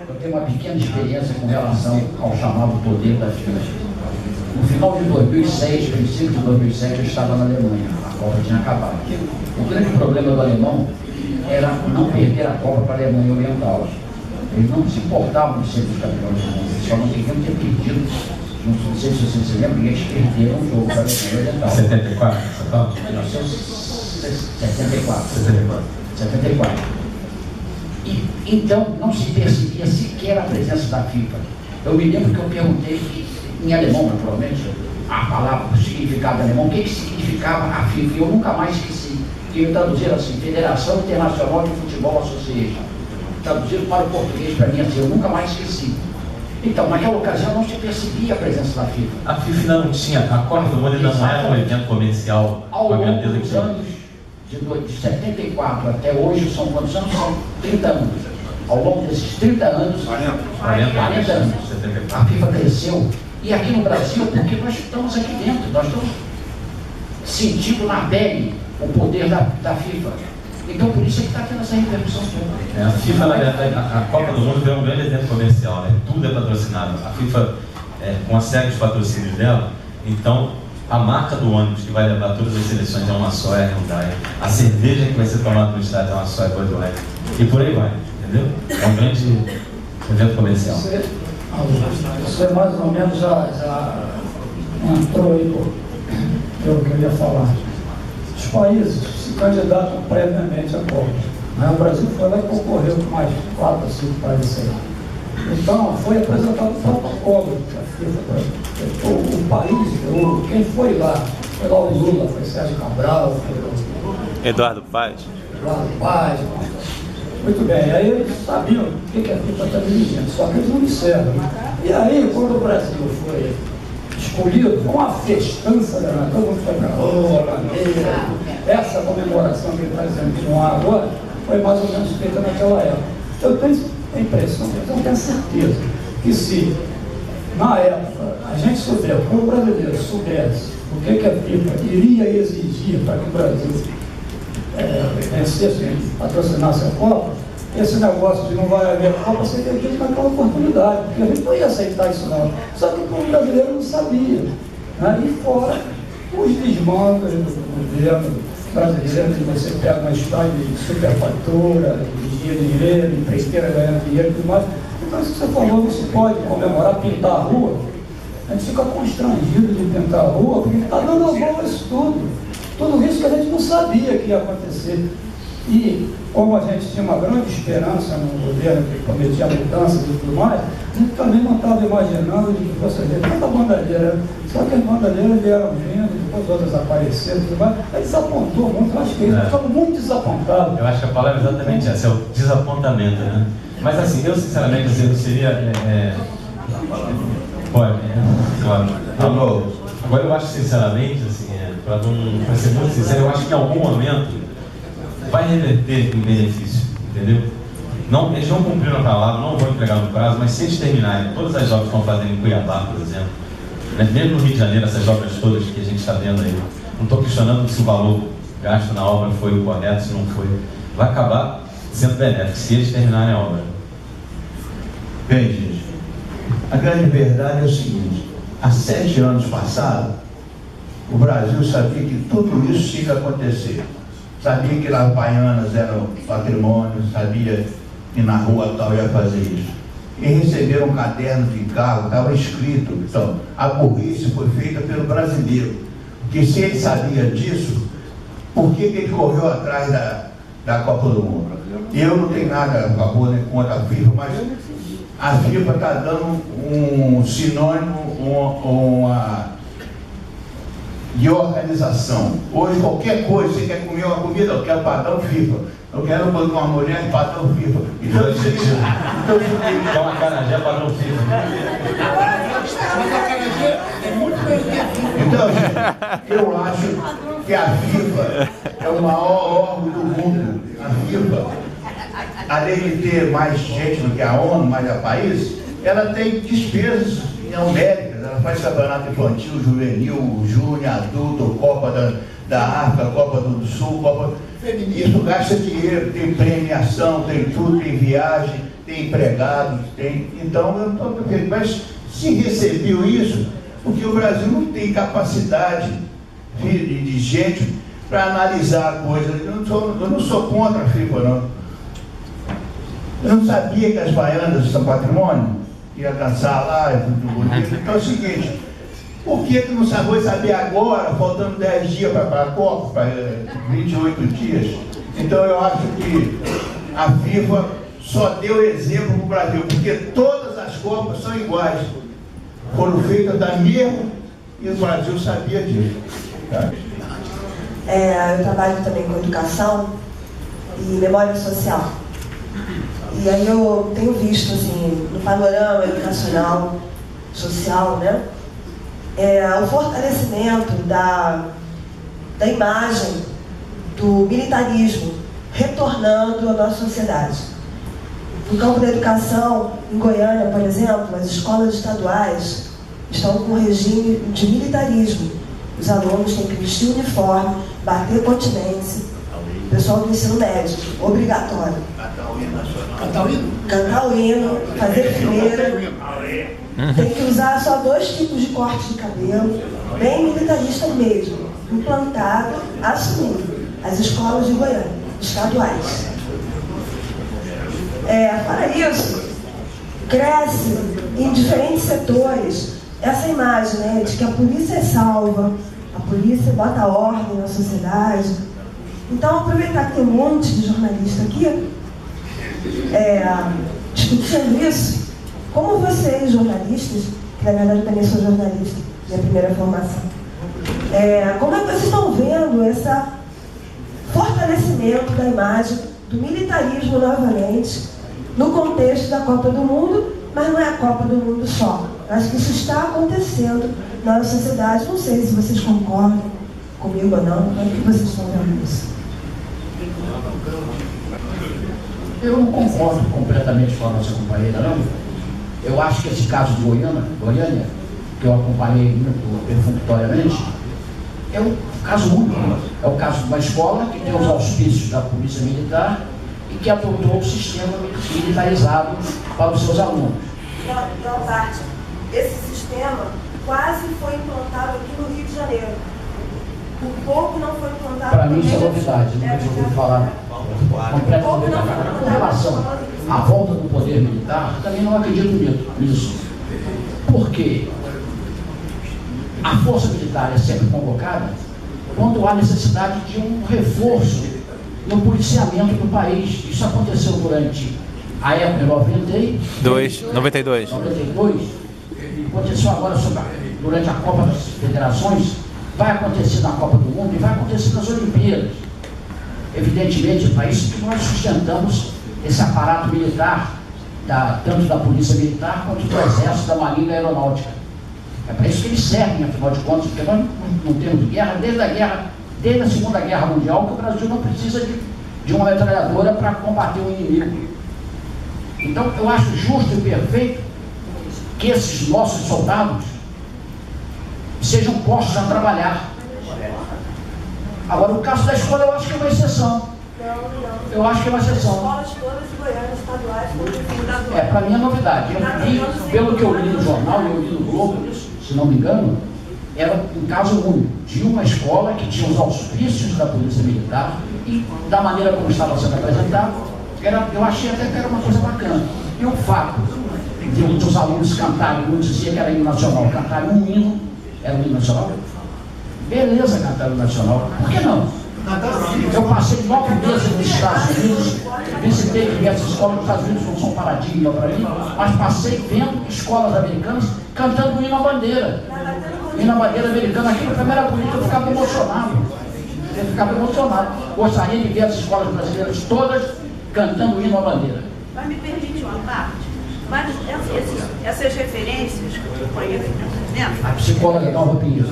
Eu tenho uma pequena experiência com relação ao chamado poder da FIFA. No final de 2006, princípio de 2007, eu estava na Alemanha, a Copa tinha acabado. O grande problema do alemão era não perder a Copa para a Alemanha Oriental. Eles não se importavam de ser os campeões do mundo, eles só não queriam ter perdido. Não sei se vocês se lembram, e eles perderam o jogo para a Alemanha Oriental. 74, você fala? 74. Então, não se percebia sequer a presença da FIFA. Eu me lembro que eu perguntei, em alemão, naturalmente, a palavra, o significado alemão, o que significava a FIFA, e eu nunca mais esqueci. E eu traduzir assim, Federação Internacional de Futebol Association. Traduzido para o português para mim assim, eu nunca mais esqueci. Então, naquela ocasião não se percebia a presença da FIFA. A FIFA ainda não tinha, a Copa do Mundo ainda não era um evento comercial. Ao longo dos anos de 74 até hoje, são quantos anos? São 30 anos. Ao longo desses 30 anos, 40 anos, a FIFA cresceu. E aqui no Brasil, porque nós estamos aqui dentro, nós estamos sentindo na pele o poder da FIFA. Então, por isso é que está tendo essa repercussão toda. A FIFA, a Copa do Mundo é um grande evento comercial, né? Tudo é patrocinado. A FIFA consegue os patrocínios dela, então a marca do ônibus que vai levar todas as seleções é uma só, é Hyundai. A cerveja que vai ser tomada no estádio é uma só, é Budweiser. E por aí vai, entendeu? É um grande evento comercial. Você mais ou menos já entrou aí pelo que eu ia falar. Os países se candidatam previamente à Copa. O Brasil foi lá e concorreu com mais 4 ou 5 países aí. Então foi apresentado o protocolo da FIFA. O país, quem foi lá o Lula, foi Sérgio Cabral, foi o Eduardo Paz. Muito bem, aí eles sabiam o que a FIFA está dirigindo, só que eles não disseram. E aí, quando o Brasil foi escolhido, com uma festança, né? Todo mundo foi para a rua, bandeira, essa comemoração que ele está dizendo que não há agora, foi mais ou menos feita naquela época. Eu tenho a impressão, eu tenho certeza, que se na época a gente soubesse, quando o brasileiro soubesse o que a FIFA iria exigir para que o Brasil patrocinasse a Copa, esse negócio de não vai haver Copa seria dito naquela oportunidade, porque a gente não ia aceitar isso não. Só que o brasileiro não sabia. Né? E fora os desmandos do governo brasileiro, que você pega uma história de superfatura, de dinheiro, empreiteira ganhando dinheiro e tudo mais. Então, isso que você falou, não se pode comemorar, pintar a rua. A gente fica constrangido de pintar a rua, porque está dando a bola isso tudo. Tudo isso que a gente não sabia que ia acontecer. E, como a gente tinha uma grande esperança no governo que prometia mudanças e tudo mais, a gente também não estava imaginando de que fosse haver tanta bandalheira. Só que as bandalheiras vieram vindo, depois outras apareceram e tudo mais. Aí desapontou muito, eu acho que eles estavam muito desapontados. Eu acho que a palavra é exatamente essa, é o desapontamento, né? Mas assim, eu sinceramente, eu seria... claro. Agora eu acho sinceramente, assim, para ser muito sincero, eu acho que em algum momento vai reverter em benefício, entendeu? Não, eles não cumpriram a palavra, não vão entregar no prazo, mas se eles terminarem todas as obras que estão fazendo em Cuiabá, por exemplo, né, mesmo no Rio de Janeiro, essas obras todas que a gente está vendo aí, não estou questionando se o valor gasto na obra foi o correto, se não foi, vai acabar sendo benéfico, se eles terminarem a obra. Bem, gente, a grande verdade é o seguinte: há 7 anos passados, o Brasil sabia que tudo isso tinha que acontecer. Sabia que Las Baianas eram patrimônio, sabia que na rua tal ia fazer isso. E receberam um caderno de encargo, estava escrito. Então, a burrice foi feita pelo brasileiro. Porque se ele sabia disso, por que ele correu atrás da Copa do Mundo? Eu não tenho nada a favor nem contra a FIFA, mas a FIFA está dando um sinônimo, de organização. Hoje, qualquer coisa, você quer comer uma comida, eu quero padrão FIFA. Eu quero uma mulher, padrão FIFA. Então, é uma acarajé padrão FIFA. Então, gente, eu acho que a FIFA é o maior órgão do mundo. A FIFA, além de ter mais gente do que a ONU, mais a país, ela tem despesas numéricas. Ela faz campeonato infantil, juvenil, júnior, adulto, Copa da África, Copa do Sul, Copa... Isso gasta dinheiro, tem premiação, tem tudo, tem viagem, tem empregados, tem... Então, eu estou perfeito. Mas se recebeu isso, porque o Brasil não tem capacidade de gente para analisar a coisa. Eu não sou contra a FIFA, não. Eu não sabia que as baianas são patrimônio. Ia dançar lá, é muito bonito. Então é o seguinte, por que não foi saber agora, faltando 10 dias para a Copa, para 28 dias? Então eu acho que a FIFA só deu exemplo para o Brasil, porque todas as Copas são iguais. Foram feitas da mesma e o Brasil sabia disso. Tá? Eu trabalho também com educação e memória social. E aí eu tenho visto, assim, no panorama educacional, social, né, o fortalecimento da imagem do militarismo retornando à nossa sociedade. No campo da educação, em Goiânia, por exemplo, as escolas estaduais estão com regime de militarismo. Os alunos têm que vestir uniforme, bater continência. O pessoal do ensino médio, obrigatório. Cantar o hino, fazer fileira. Tem que usar só 2 tipos de corte de cabelo, bem militarista mesmo, implantado, assumido. As escolas de Goiânia, estaduais. Para isso, cresce em diferentes setores essa imagem, né, de que a polícia é salva, a polícia bota ordem na sociedade. Então, aproveitar que tem um monte de jornalista aqui discutindo isso, como vocês, jornalistas, que na verdade eu também sou jornalista, minha primeira formação, como é que vocês estão vendo esse fortalecimento da imagem do militarismo novamente no contexto da Copa do Mundo, mas não é a Copa do Mundo só. Eu acho que isso está acontecendo na nossa sociedade. Não sei se vocês concordam comigo ou não, como é que vocês estão vendo isso? Eu não concordo completamente com a nossa companheira, não. Eu acho que esse caso de Goiânia, que eu acompanhei muito perfunctoriamente, é um caso único. É o caso de uma escola que tem os auspícios da Polícia Militar e que adotou o sistema militarizado para os seus alunos. Não, Tati, esse sistema quase foi implantado aqui no Rio de Janeiro. Por pouco não foi implantado. Para mim isso é novidade, nunca tinha ouvido falar completamente. Com relação a volta do poder militar, também não acredito nisso. Por quê? A força militar é sempre convocada quando há necessidade de um reforço no policiamento do país. Isso aconteceu durante a época de 92. Aconteceu agora durante a Copa das Federações, vai acontecer na Copa do Mundo e vai acontecer nas Olimpíadas. Evidentemente, é para isso que nós sustentamos esse aparato militar, tanto da Polícia Militar quanto do Exército, da Marinha e da Aeronáutica. É para isso que eles servem, afinal de contas, porque nós não temos guerra desde a Segunda Guerra Mundial, que o Brasil não precisa de uma metralhadora para combater o inimigo. Então, eu acho justo e perfeito que esses nossos soldados sejam postos a trabalhar. Agora, o caso da escola, eu acho que é uma exceção. Eu acho que é uma exceção. Escolas todas de Goiânia, estaduais, para mim é novidade. Pelo que eu li no jornal e eu li no Globo, se não me engano, era um caso único de uma escola que tinha os auspícios da Polícia Militar e da maneira como estava sendo apresentado, eu achei até que era uma coisa bacana. E o fato de os alunos cantarem, eu dizia que era hino nacional, cantarem um hino, era um hino nacional? Beleza, cantar o nacional. Por que não? Eu passei 9 meses nos Estados Unidos, visitei diversas escolas. Os Estados Unidos não são paradigma para mim, mas passei vendo escolas americanas cantando o hino à bandeira. Hino à bandeira americana. Aquilo também era bonito, eu ficava emocionado. Gostaria de ver as escolas brasileiras todas cantando o hino à bandeira. Mas me permite uma parte? Mas essas referências que o companheiro está fazendo... A psicóloga Dalva Pinheiro.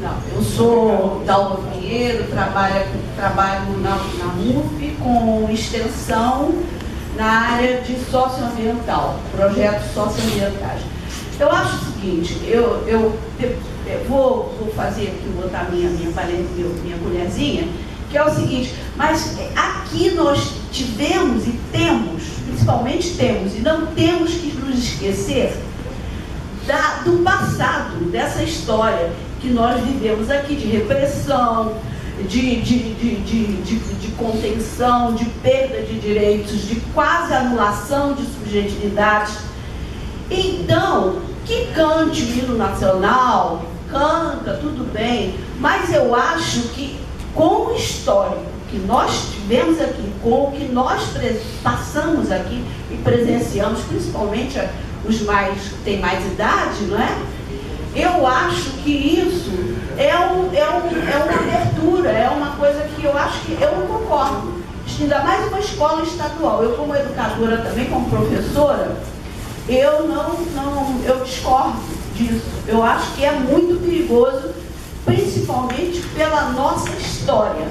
Não, eu sou Dalva Pinheiro, trabalho na MUF com extensão na área de socioambiental, projetos socioambientais. Eu acho o seguinte, eu vou fazer aqui, botar minha colherzinha, que é o seguinte, mas aqui nós tivemos e temos, principalmente temos, e não temos que nos esquecer do passado, dessa história que nós vivemos aqui de repressão, de contenção, de perda de direitos, de quase anulação de subjetividades. Então, que cante o hino nacional, canta, tudo bem, mas eu acho que com o histórico que nós tivemos aqui, com o que nós passamos aqui e presenciamos, principalmente os que têm mais idade, não é? Eu acho que isso é uma abertura, é uma coisa que eu acho que eu não concordo. Ainda mais uma escola estadual. Eu, como educadora também, como professora, eu discordo disso. Eu acho que é muito perigoso, principalmente pela nossa história,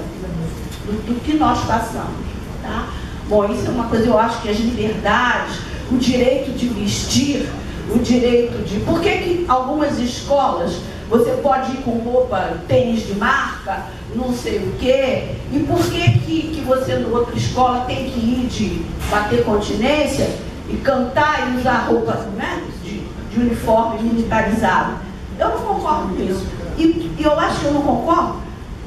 do que nós passamos. Tá? Bom, isso é uma coisa, eu acho que as liberdades, o direito de vestir, o direito de... Por que algumas escolas você pode ir com roupa, tênis de marca, não sei o quê, e por que você, na outra escola, tem que ir de bater continência e cantar e usar roupa, né, de uniforme militarizado? Eu não concordo com isso. E eu acho que eu não concordo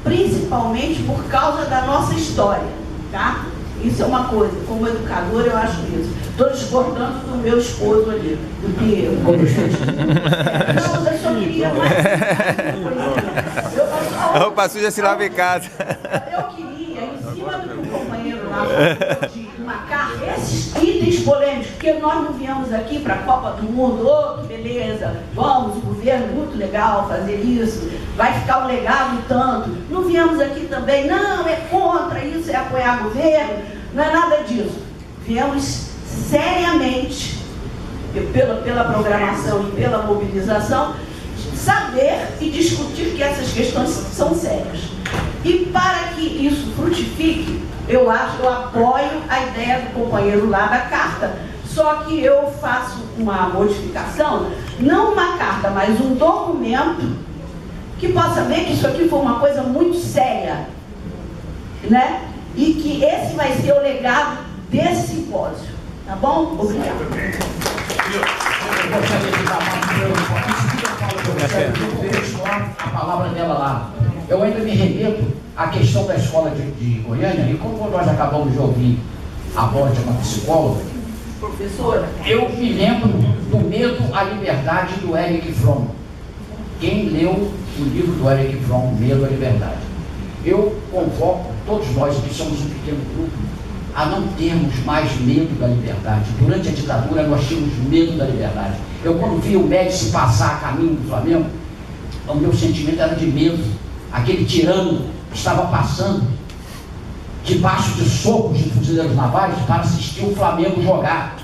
principalmente por causa da nossa história, tá? Isso é uma coisa, como educadora eu acho isso. Estou discordando do meu esposo ali, do que eu Não, eu só queria mais a roupa suja se lava em casa. Eu queria, em cima do que o companheiro lá falou de marcar esses itens polêmicos, porque nós não viemos aqui para a Copa do Mundo, que beleza, vamos, o governo, muito legal fazer isso, vai ficar um legado tanto. Não viemos aqui também, não, é contra isso, é apoiar o governo, não é nada disso. Viemos seriamente, pela programação e pela mobilização, saber e discutir que essas questões são sérias. E para que isso frutifique, eu apoio a ideia do companheiro lá da carta. Só que eu faço uma modificação, não uma carta, mas um documento que possa ver que isso aqui foi uma coisa muito séria, né? E que esse vai ser o legado desse simpósio. Tá bom? Obrigada. Eu gostaria de dar a palavra dela lá. Eu ainda me remeto à questão da escola de Goiânia, e como nós acabamos de ouvir aborde uma psicóloga, Professora, eu me lembro do Medo à Liberdade do Erich Fromm. Quem leu o livro do Erich Fromm, Medo à Liberdade? Eu convoco todos nós que somos um pequeno grupo a não termos mais medo da liberdade. Durante a ditadura nós tínhamos medo da liberdade. Eu quando vi o Médici passar a caminho do Flamengo, o meu sentimento era de medo. Aquele tirano estava passando debaixo de socos de fuzileiros navais para assistir o Flamengo jogar.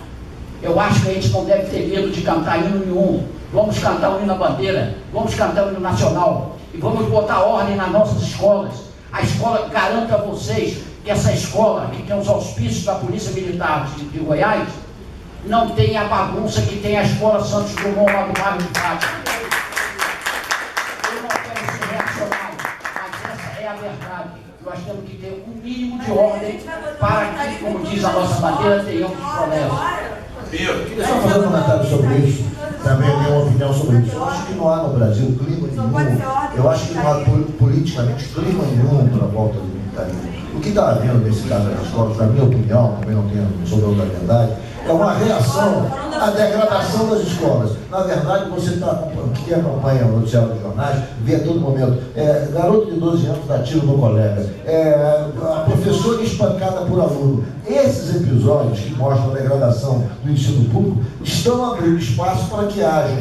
Eu acho que a gente não deve ter medo de cantar hino nenhum. Vamos cantar o hino da bandeira, vamos cantar o hino nacional e vamos botar ordem nas nossas escolas. A escola, garanto a vocês que essa escola, que tem os auspícios da Polícia Militar de Goiás, não tem a bagunça que tem a Escola Santos Dumont lá do bairro de Fátima. Eu não quero ser reacionário, mas essa é a verdade. Nós temos que ter um mínimo de ordem para que, como diz a nossa bandeira, tenhamos progresso. Eu queria só fazer um comentário sobre isso, também tenho uma opinião sobre isso. Eu acho que não há no Brasil clima nenhum, eu acho que não há politicamente clima nenhum para a volta do militarismo. O que está havendo nesse caso das escolas, na minha opinião, também não sou dono da verdade, é uma reação à degradação das escolas. Na verdade, você que acompanha o noticiário dos jornais, vê a todo momento, garoto de 12 anos dá tiro no colega, a professora espancada por aluno. Esses episódios que mostram a degradação do ensino público estão abrindo espaço para que haja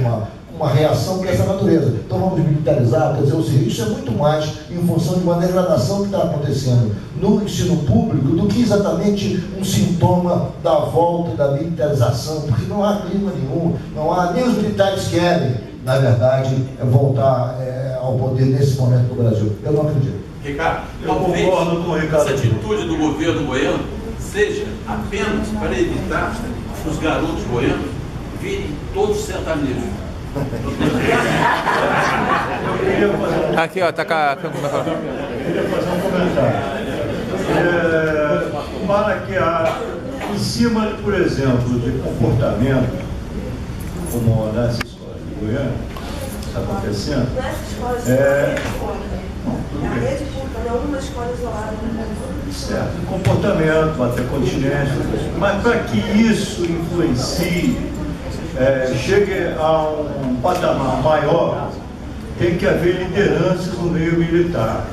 uma reação dessa natureza. Então vamos militarizar, quer dizer, isso é muito mais em função de uma degradação que está acontecendo no ensino público do que exatamente um sintoma da volta da militarização, porque não há clima nenhum, não há, nem os militares querem, na verdade, voltar ao poder nesse momento no Brasil. Eu não acredito. Ricardo, eu concordo com o Ricardo. Essa atitude do governo goiano seja apenas para evitar os garotos goianos virem todos sertanejos. Aqui, ó, tá com a... Eu queria fazer um comentário. Para que em cima, por exemplo, de comportamento, como nessa história de Goiânia, está acontecendo. A rede pública, não uma escola isolada. Certo, comportamento, bater continência, mas para que isso influencie, chegue a um patamar maior, tem que haver lideranças no meio militar,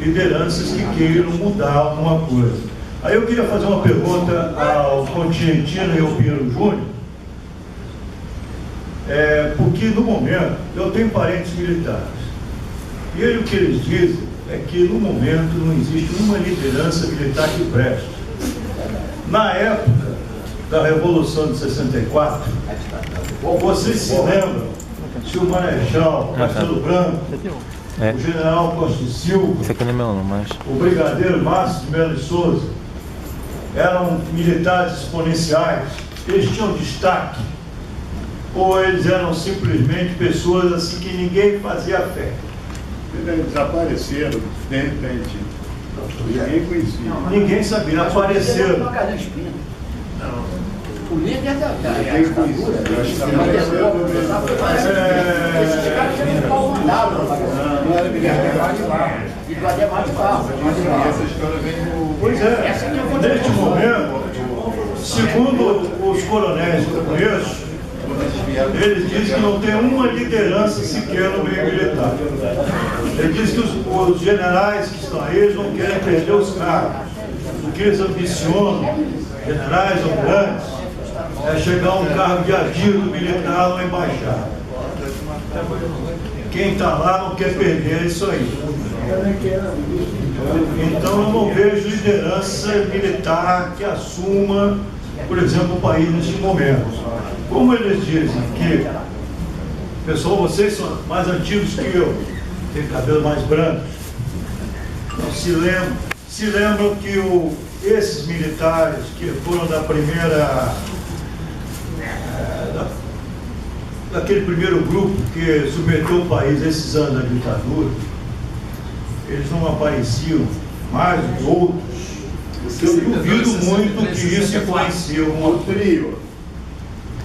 lideranças que queiram mudar alguma coisa. Aí eu queria fazer uma pergunta ao Continentino e ao Pinheiro Júnior, porque no momento eu tenho parentes militares, e o que eles dizem é que no momento não existe uma liderança militar que preste. Na época da Revolução de 64, vocês se lembram se o Marechal Castelo Branco, o General Costa e Silva, o Brigadeiro Márcio de Melo e Souza eram militares exponenciais, eles tinham destaque, ou eles eram simplesmente pessoas assim que ninguém fazia fé? Desapareceram, de repente. Ninguém conhecia. Ninguém sabia, apareceram. O líder da ditadura, esses caras tinham que pau mandado não era e do Ademar de Barro. Pois neste momento, segundo os coronéis que eu conheço, eles dizem que não tem uma liderança sequer no meio militar. Eles dizem que os generais que estão aí, eles não querem perder os cargos. O que eles ambicionam, generais ou grandes, é chegar a um cargo de ativo militar ou embaixada. Quem está lá não quer perder isso aí. Então eu não vejo liderança militar que assuma, por exemplo, o país neste momento. Como eles dizem que, pessoal, vocês são mais antigos que eu, têm cabelo mais branco, então se lembram que esses militares que foram daquele primeiro grupo que submeteu o país a esses anos da ditadura, eles não apareciam mais do que outros. Eu duvido muito que isso influencia um trio.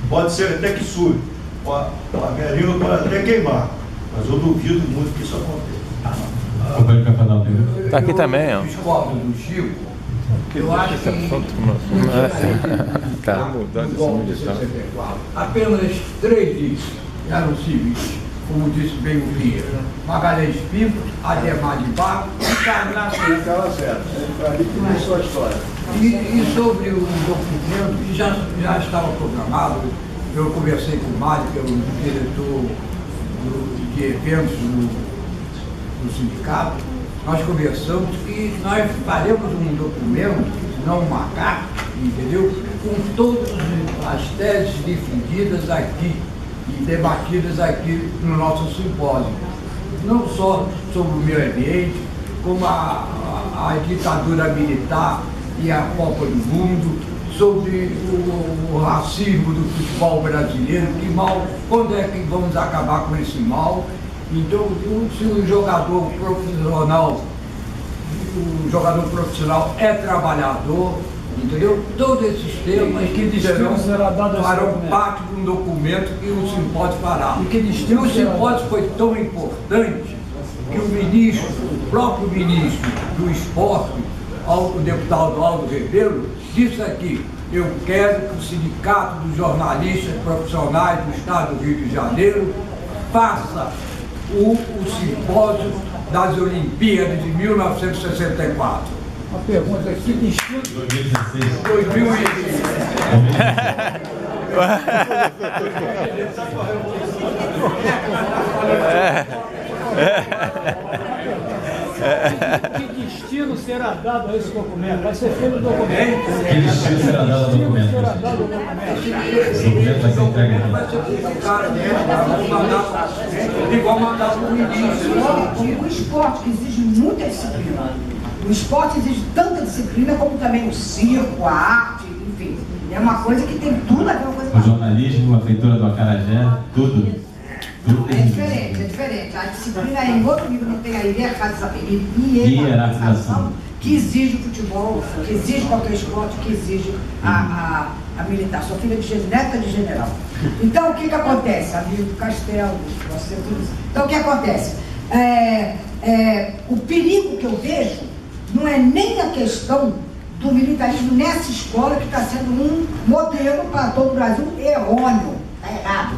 Pode ser até que sure. A minha língua pode até queimar, mas eu duvido muito que isso aconteça. Tá aqui também, ó. Discordo do Chico, Eu acho que tá. apenas 3 dias eram civis, como disse bem o Ria. Magalhães Pinto, Ademar de Barro e Carlos Lacerda. Ali começou a história. E sobre o documento, que já estava programado, eu conversei com o Mário, que é o diretor de eventos do sindicato, nós conversamos e nós faremos um documento, não um macaco, entendeu? Com todas as teses defendidas aqui e debatidas aqui no nosso simpósio. Não só sobre o meio ambiente, como a ditadura militar e a Copa do Mundo, sobre o racismo do futebol brasileiro, que mal, quando é que vamos acabar com esse mal? Então, se o jogador profissional é trabalhador, entendeu? Todos esses temas farão parte de um documento que o simpósio fará. E o simpósio foi tão importante que o próprio ministro do esporte, o deputado Aldo Rebelo, disse aqui: eu quero que o Sindicato dos Jornalistas Profissionais do Estado do Rio de Janeiro faça o simpósio das Olimpíadas de 1964. Uma pergunta aqui, que destino... 2016. Que destino será dado a esse documento? Vai ser feito o documento. Que destino será dado ao documento? Esse documento vai ser entregue aqui. Vai ser publicado, igual mandar para o ministro. O esporte, que exige muita disciplina. O esporte exige tanta disciplina como também o circo, a arte, enfim. É uma coisa que tem tudo a ver com a coisa. O jornalismo, a feitura do acarajé, tudo. É diferente. A disciplina é em outro nível, não tem a hierarquização que exige o futebol, que exige qualquer esporte, que exige a militar. Sou filha de neta de general. Então, o que acontece? Amigo do Castelo, então, o que acontece? O perigo que eu vejo não é nem a questão do militarismo nessa escola, que está sendo um modelo para todo o Brasil errôneo, está errado.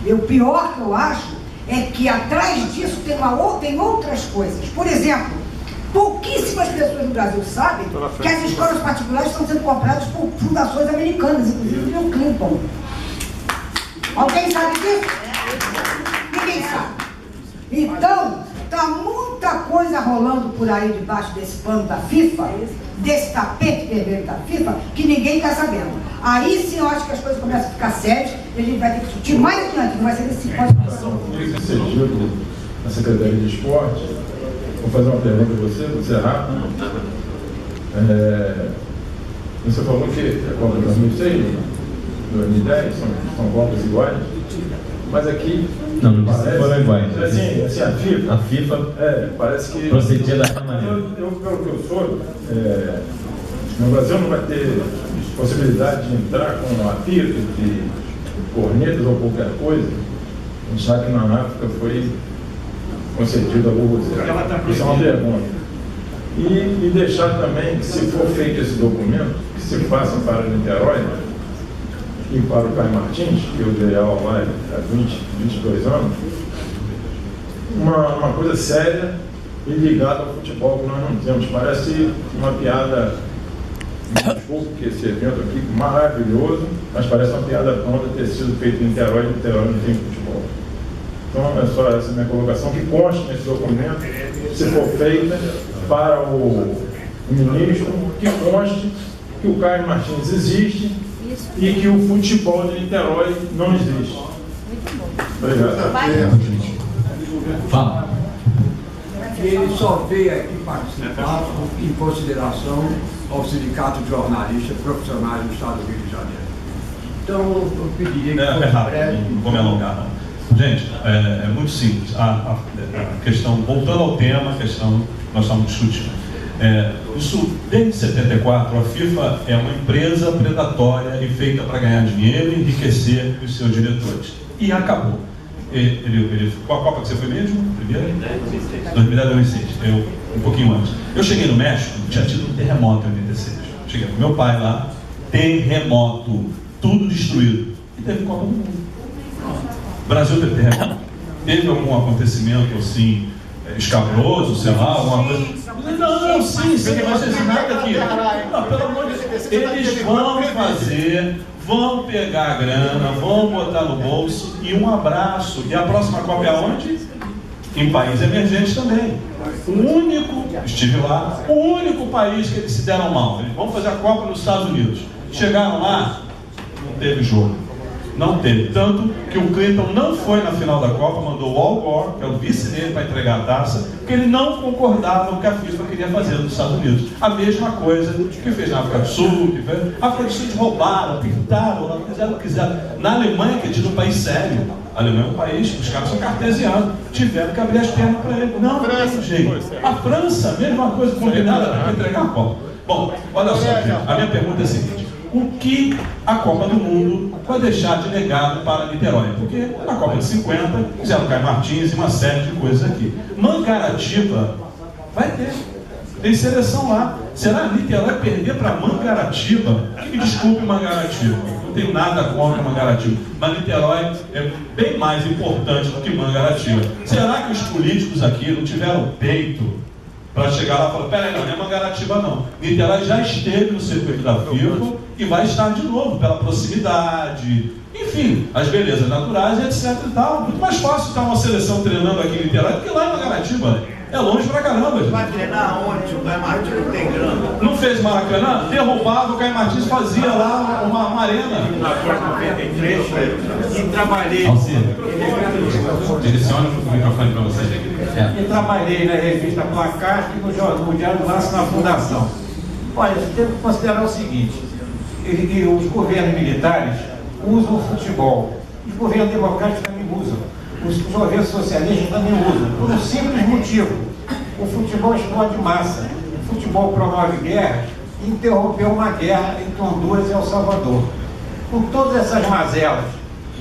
E o pior que eu acho é que atrás disso tem outras coisas. Por exemplo, pouquíssimas pessoas no Brasil sabem que as escolas particulares estão sendo compradas por fundações americanas, inclusive Bill Clinton. Alguém sabe disso? Ninguém sabe. Então, está muita coisa rolando por aí debaixo desse pano da FIFA, desse tapete vermelho da FIFA, que ninguém está sabendo. Aí sim eu acho que as coisas começam a ficar sérias e a gente vai ter que discutir mais adiante, não vai ser nesse simpósio. Queria que você dito na Secretaria de Esporte. Vou fazer uma pergunta a você, vou ser rápido. Você falou que a Copa de 2006, 2010, são Copas iguais, mas aqui... Não parece, foram iguais. Assim, a FIFA parece que... procedia dessa maneira. Pelo que eu soube, no Brasil não vai ter possibilidade de entrar com apito de cornetas ou qualquer coisa. A gente sabe que na África foi concedido a Burro. Isso é uma pergunta. E deixar também que, se for feito esse documento, que se faça para Niterói e para o Caio Martins, que o ideal lá há 22 anos, uma coisa séria e ligada ao futebol que nós não temos. Parece uma piada, desculpa, que esse evento aqui maravilhoso, mas parece uma piada pronta ter sido feito em Niterói, e Niterói não tem futebol. Então é só essa minha colocação, que conste nesse documento, se for feita para o ministro, que conste que o Caio Martins existe e que o futebol de Niterói não existe. Obrigado. Fala. Ele só veio aqui participar em consideração ao Sindicato de Jornalistas Profissionais do Estado do Rio de Janeiro. Então, eu pediria que fosse breve. Não vou me alongar, não. Gente, é muito simples. A questão, voltando ao tema, a questão que nós estamos discutindo. Isso, desde 74, a FIFA é uma empresa predatória e feita para ganhar dinheiro e enriquecer os seus diretores. E acabou. Qual a Copa que você foi mesmo? Primeira? 2010, 2006. Um pouquinho antes. Eu cheguei no México, tinha tido um terremoto em 86. cheguei com meu pai lá, terremoto, tudo destruído. E teve Copa do Mundo. O Brasil teve terremoto. Teve algum acontecimento assim, escabroso, sei lá, alguma coisa? Não, sim, mas tem nada aqui. Não, pelo amor de Deus, eles vão fazer, vão pegar a grana, vão botar no bolso e um abraço. E a próxima Copa é onde? Em país emergente também. O único, estive lá, o único país que eles se deram mal. Eles vão fazer a Copa nos Estados Unidos. Chegaram lá, não teve jogo. Não teve. Tanto que o Clinton não foi na final da Copa, mandou o Al Gore, que é o vice dele, para entregar a taça, porque ele não concordava com o que a FIFA queria fazer nos Estados Unidos. A mesma coisa que fez na África do Sul, que fez. A África do Sul eles roubaram, pintaram, fizeram o que quiseram. Na Alemanha, que é tido um país sério, a Alemanha é um país, os caras são cartesianos, tiveram que abrir as pernas para ele. Não, tem jeito. A França, mesma coisa, combinada para entregar a Copa. Bom, olha só, gente, a minha pergunta é a seguinte: o que a Copa do Mundo vai deixar de legado para Niterói? Porque na Copa de 50 fizeram Caio Martins e uma série de coisas aqui. Mangaratiba vai ter. Tem seleção lá. Será Niterói perder para Mangaratiba? Que me desculpe, Mangaratiba. Não tenho nada contra Mangaratiba. Mas Niterói é bem mais importante do que Mangaratiba. Será que os políticos aqui não tiveram peito para chegar lá e falar: peraí, não é Mangaratiba não. Niterói já esteve no circuito da FIFA e vai estar de novo, pela proximidade, enfim, as belezas naturais, etc e tal. Muito mais fácil estar uma seleção treinando aqui em Niterói do que lá em Mangaratiba. É longe pra caramba, gente. Vai treinar onde? O Caio Martins não tem grana. Não fez Maracanã? Derrubava, o Caio Martins fazia lá uma arena. Na Copa 93, e trabalhei. Direciona o microfone para você. E trabalhei na revista Placar e no Diário Laço na Fundação. Olha, você tem que considerar o seguinte: os governos militares usam o futebol, os governos democráticos também usam. Os governos socialistas também usam, por um simples motivo: o futebol explode massa, o futebol promove guerra e interrompeu uma guerra entre Honduras e El Salvador. Com todas essas mazelas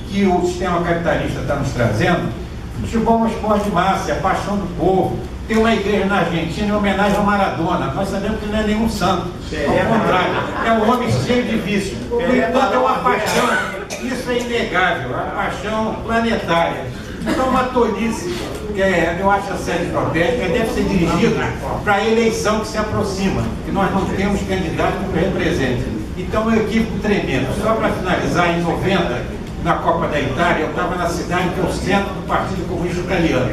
que o sistema capitalista está nos trazendo, o futebol é um esporte de massa, é a paixão do povo. Tem uma igreja na Argentina em homenagem ao Maradona. Nós sabemos que não é nenhum santo, ao contrário, é um homem cheio de vício. Então é uma paixão, isso é inegável, a paixão planetária. Então, uma tolice, que eu acho a série de protesto, deve ser dirigida para a eleição que se aproxima, que nós não temos candidato que represente. Então, é um equívoco tremendo. Só para finalizar, em 90, na Copa da Itália, eu estava na cidade que é o centro do Partido Comunista Italiano,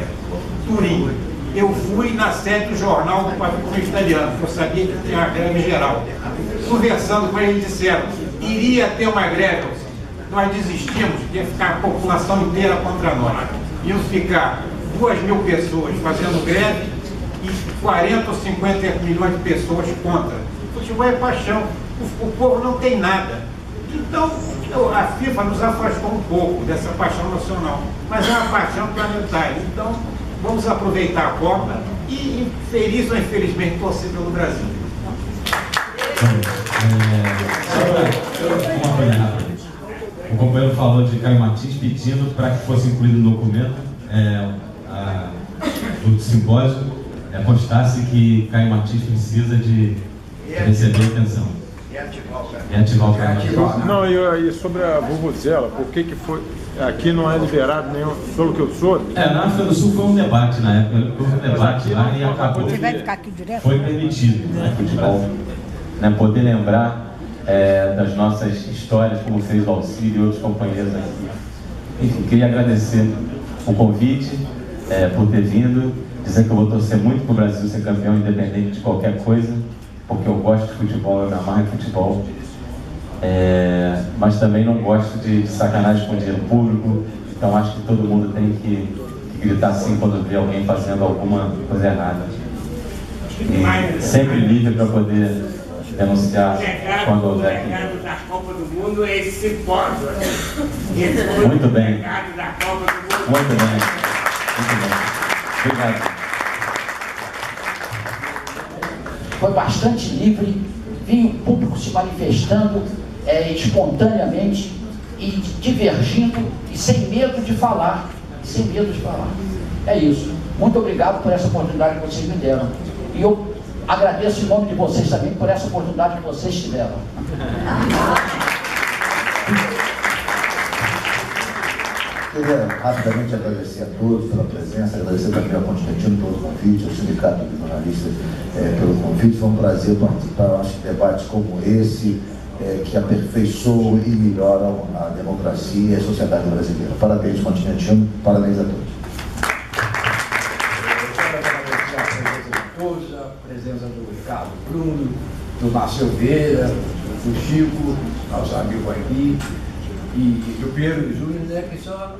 Turim. Eu fui na sede do jornal do Partido Comunista Italiano, porque eu sabia que tinha uma greve geral. Conversando com eles, disseram: iria ter uma greve. Nós desistimos, ia ficar a população inteira contra nós. Iam ficar 2.000 pessoas fazendo greve e 40 ou 50 milhões de pessoas contra. O futebol é paixão, o povo não tem nada. Então, a FIFA nos afastou um pouco dessa paixão nacional, mas é uma paixão planetária. Então, vamos aproveitar a Copa e, feliz ou infelizmente, torcer pelo Brasil. Uma coisa rápida. O companheiro falou de Caio Martins pedindo para que fosse incluído no documento do simpósio, constasse que Caio Martins precisa de receber atenção. E ativar o Caio Martins. Não, e sobre a Vuvuzela, por que foi... Aqui não é liberado nenhum, pelo que eu sou? Na África do Sul foi um debate na época, foi um debate lá e acabou. Você vai ficar aqui direto? Foi permitido, futebol, poder lembrar das nossas histórias, como fez o Alcide e outros companheiros aqui. Enfim, queria agradecer o convite, por ter vindo, dizer que eu vou torcer muito para o Brasil ser campeão, independente de qualquer coisa, porque eu gosto de futebol, eu me amarro em futebol, mas também não gosto de sacanagem com dinheiro público, então acho que todo mundo tem que gritar sim quando vê alguém fazendo alguma coisa errada. E sempre livre para poder denunciar quando houver que... da Copa do Mundo é esse simpósio. Muito bem. Da Copa do Mundo. Muito bem. Muito bem. Obrigado. Foi bastante livre, vi o público se manifestando espontaneamente e divergindo e sem medo de falar. Sem medo de falar. É isso. Muito obrigado por essa oportunidade que vocês me deram. E eu agradeço em nome de vocês também por essa oportunidade que vocês tiveram. Queria rapidamente agradecer a todos pela presença, agradecer também ao Constantino pelo convite, ao Sindicato de Jornalistas pelo convite. Foi um prazer participar, eu acho, de debates como esse, que aperfeiçoam e melhoram a democracia e a sociedade brasileira. Parabéns, Constantino, parabéns a todos. A presença do Ricardo Bruno, do Marcelo Vieira, do Chico, nosso amigo aqui, e do Pedro Júnior, né, que só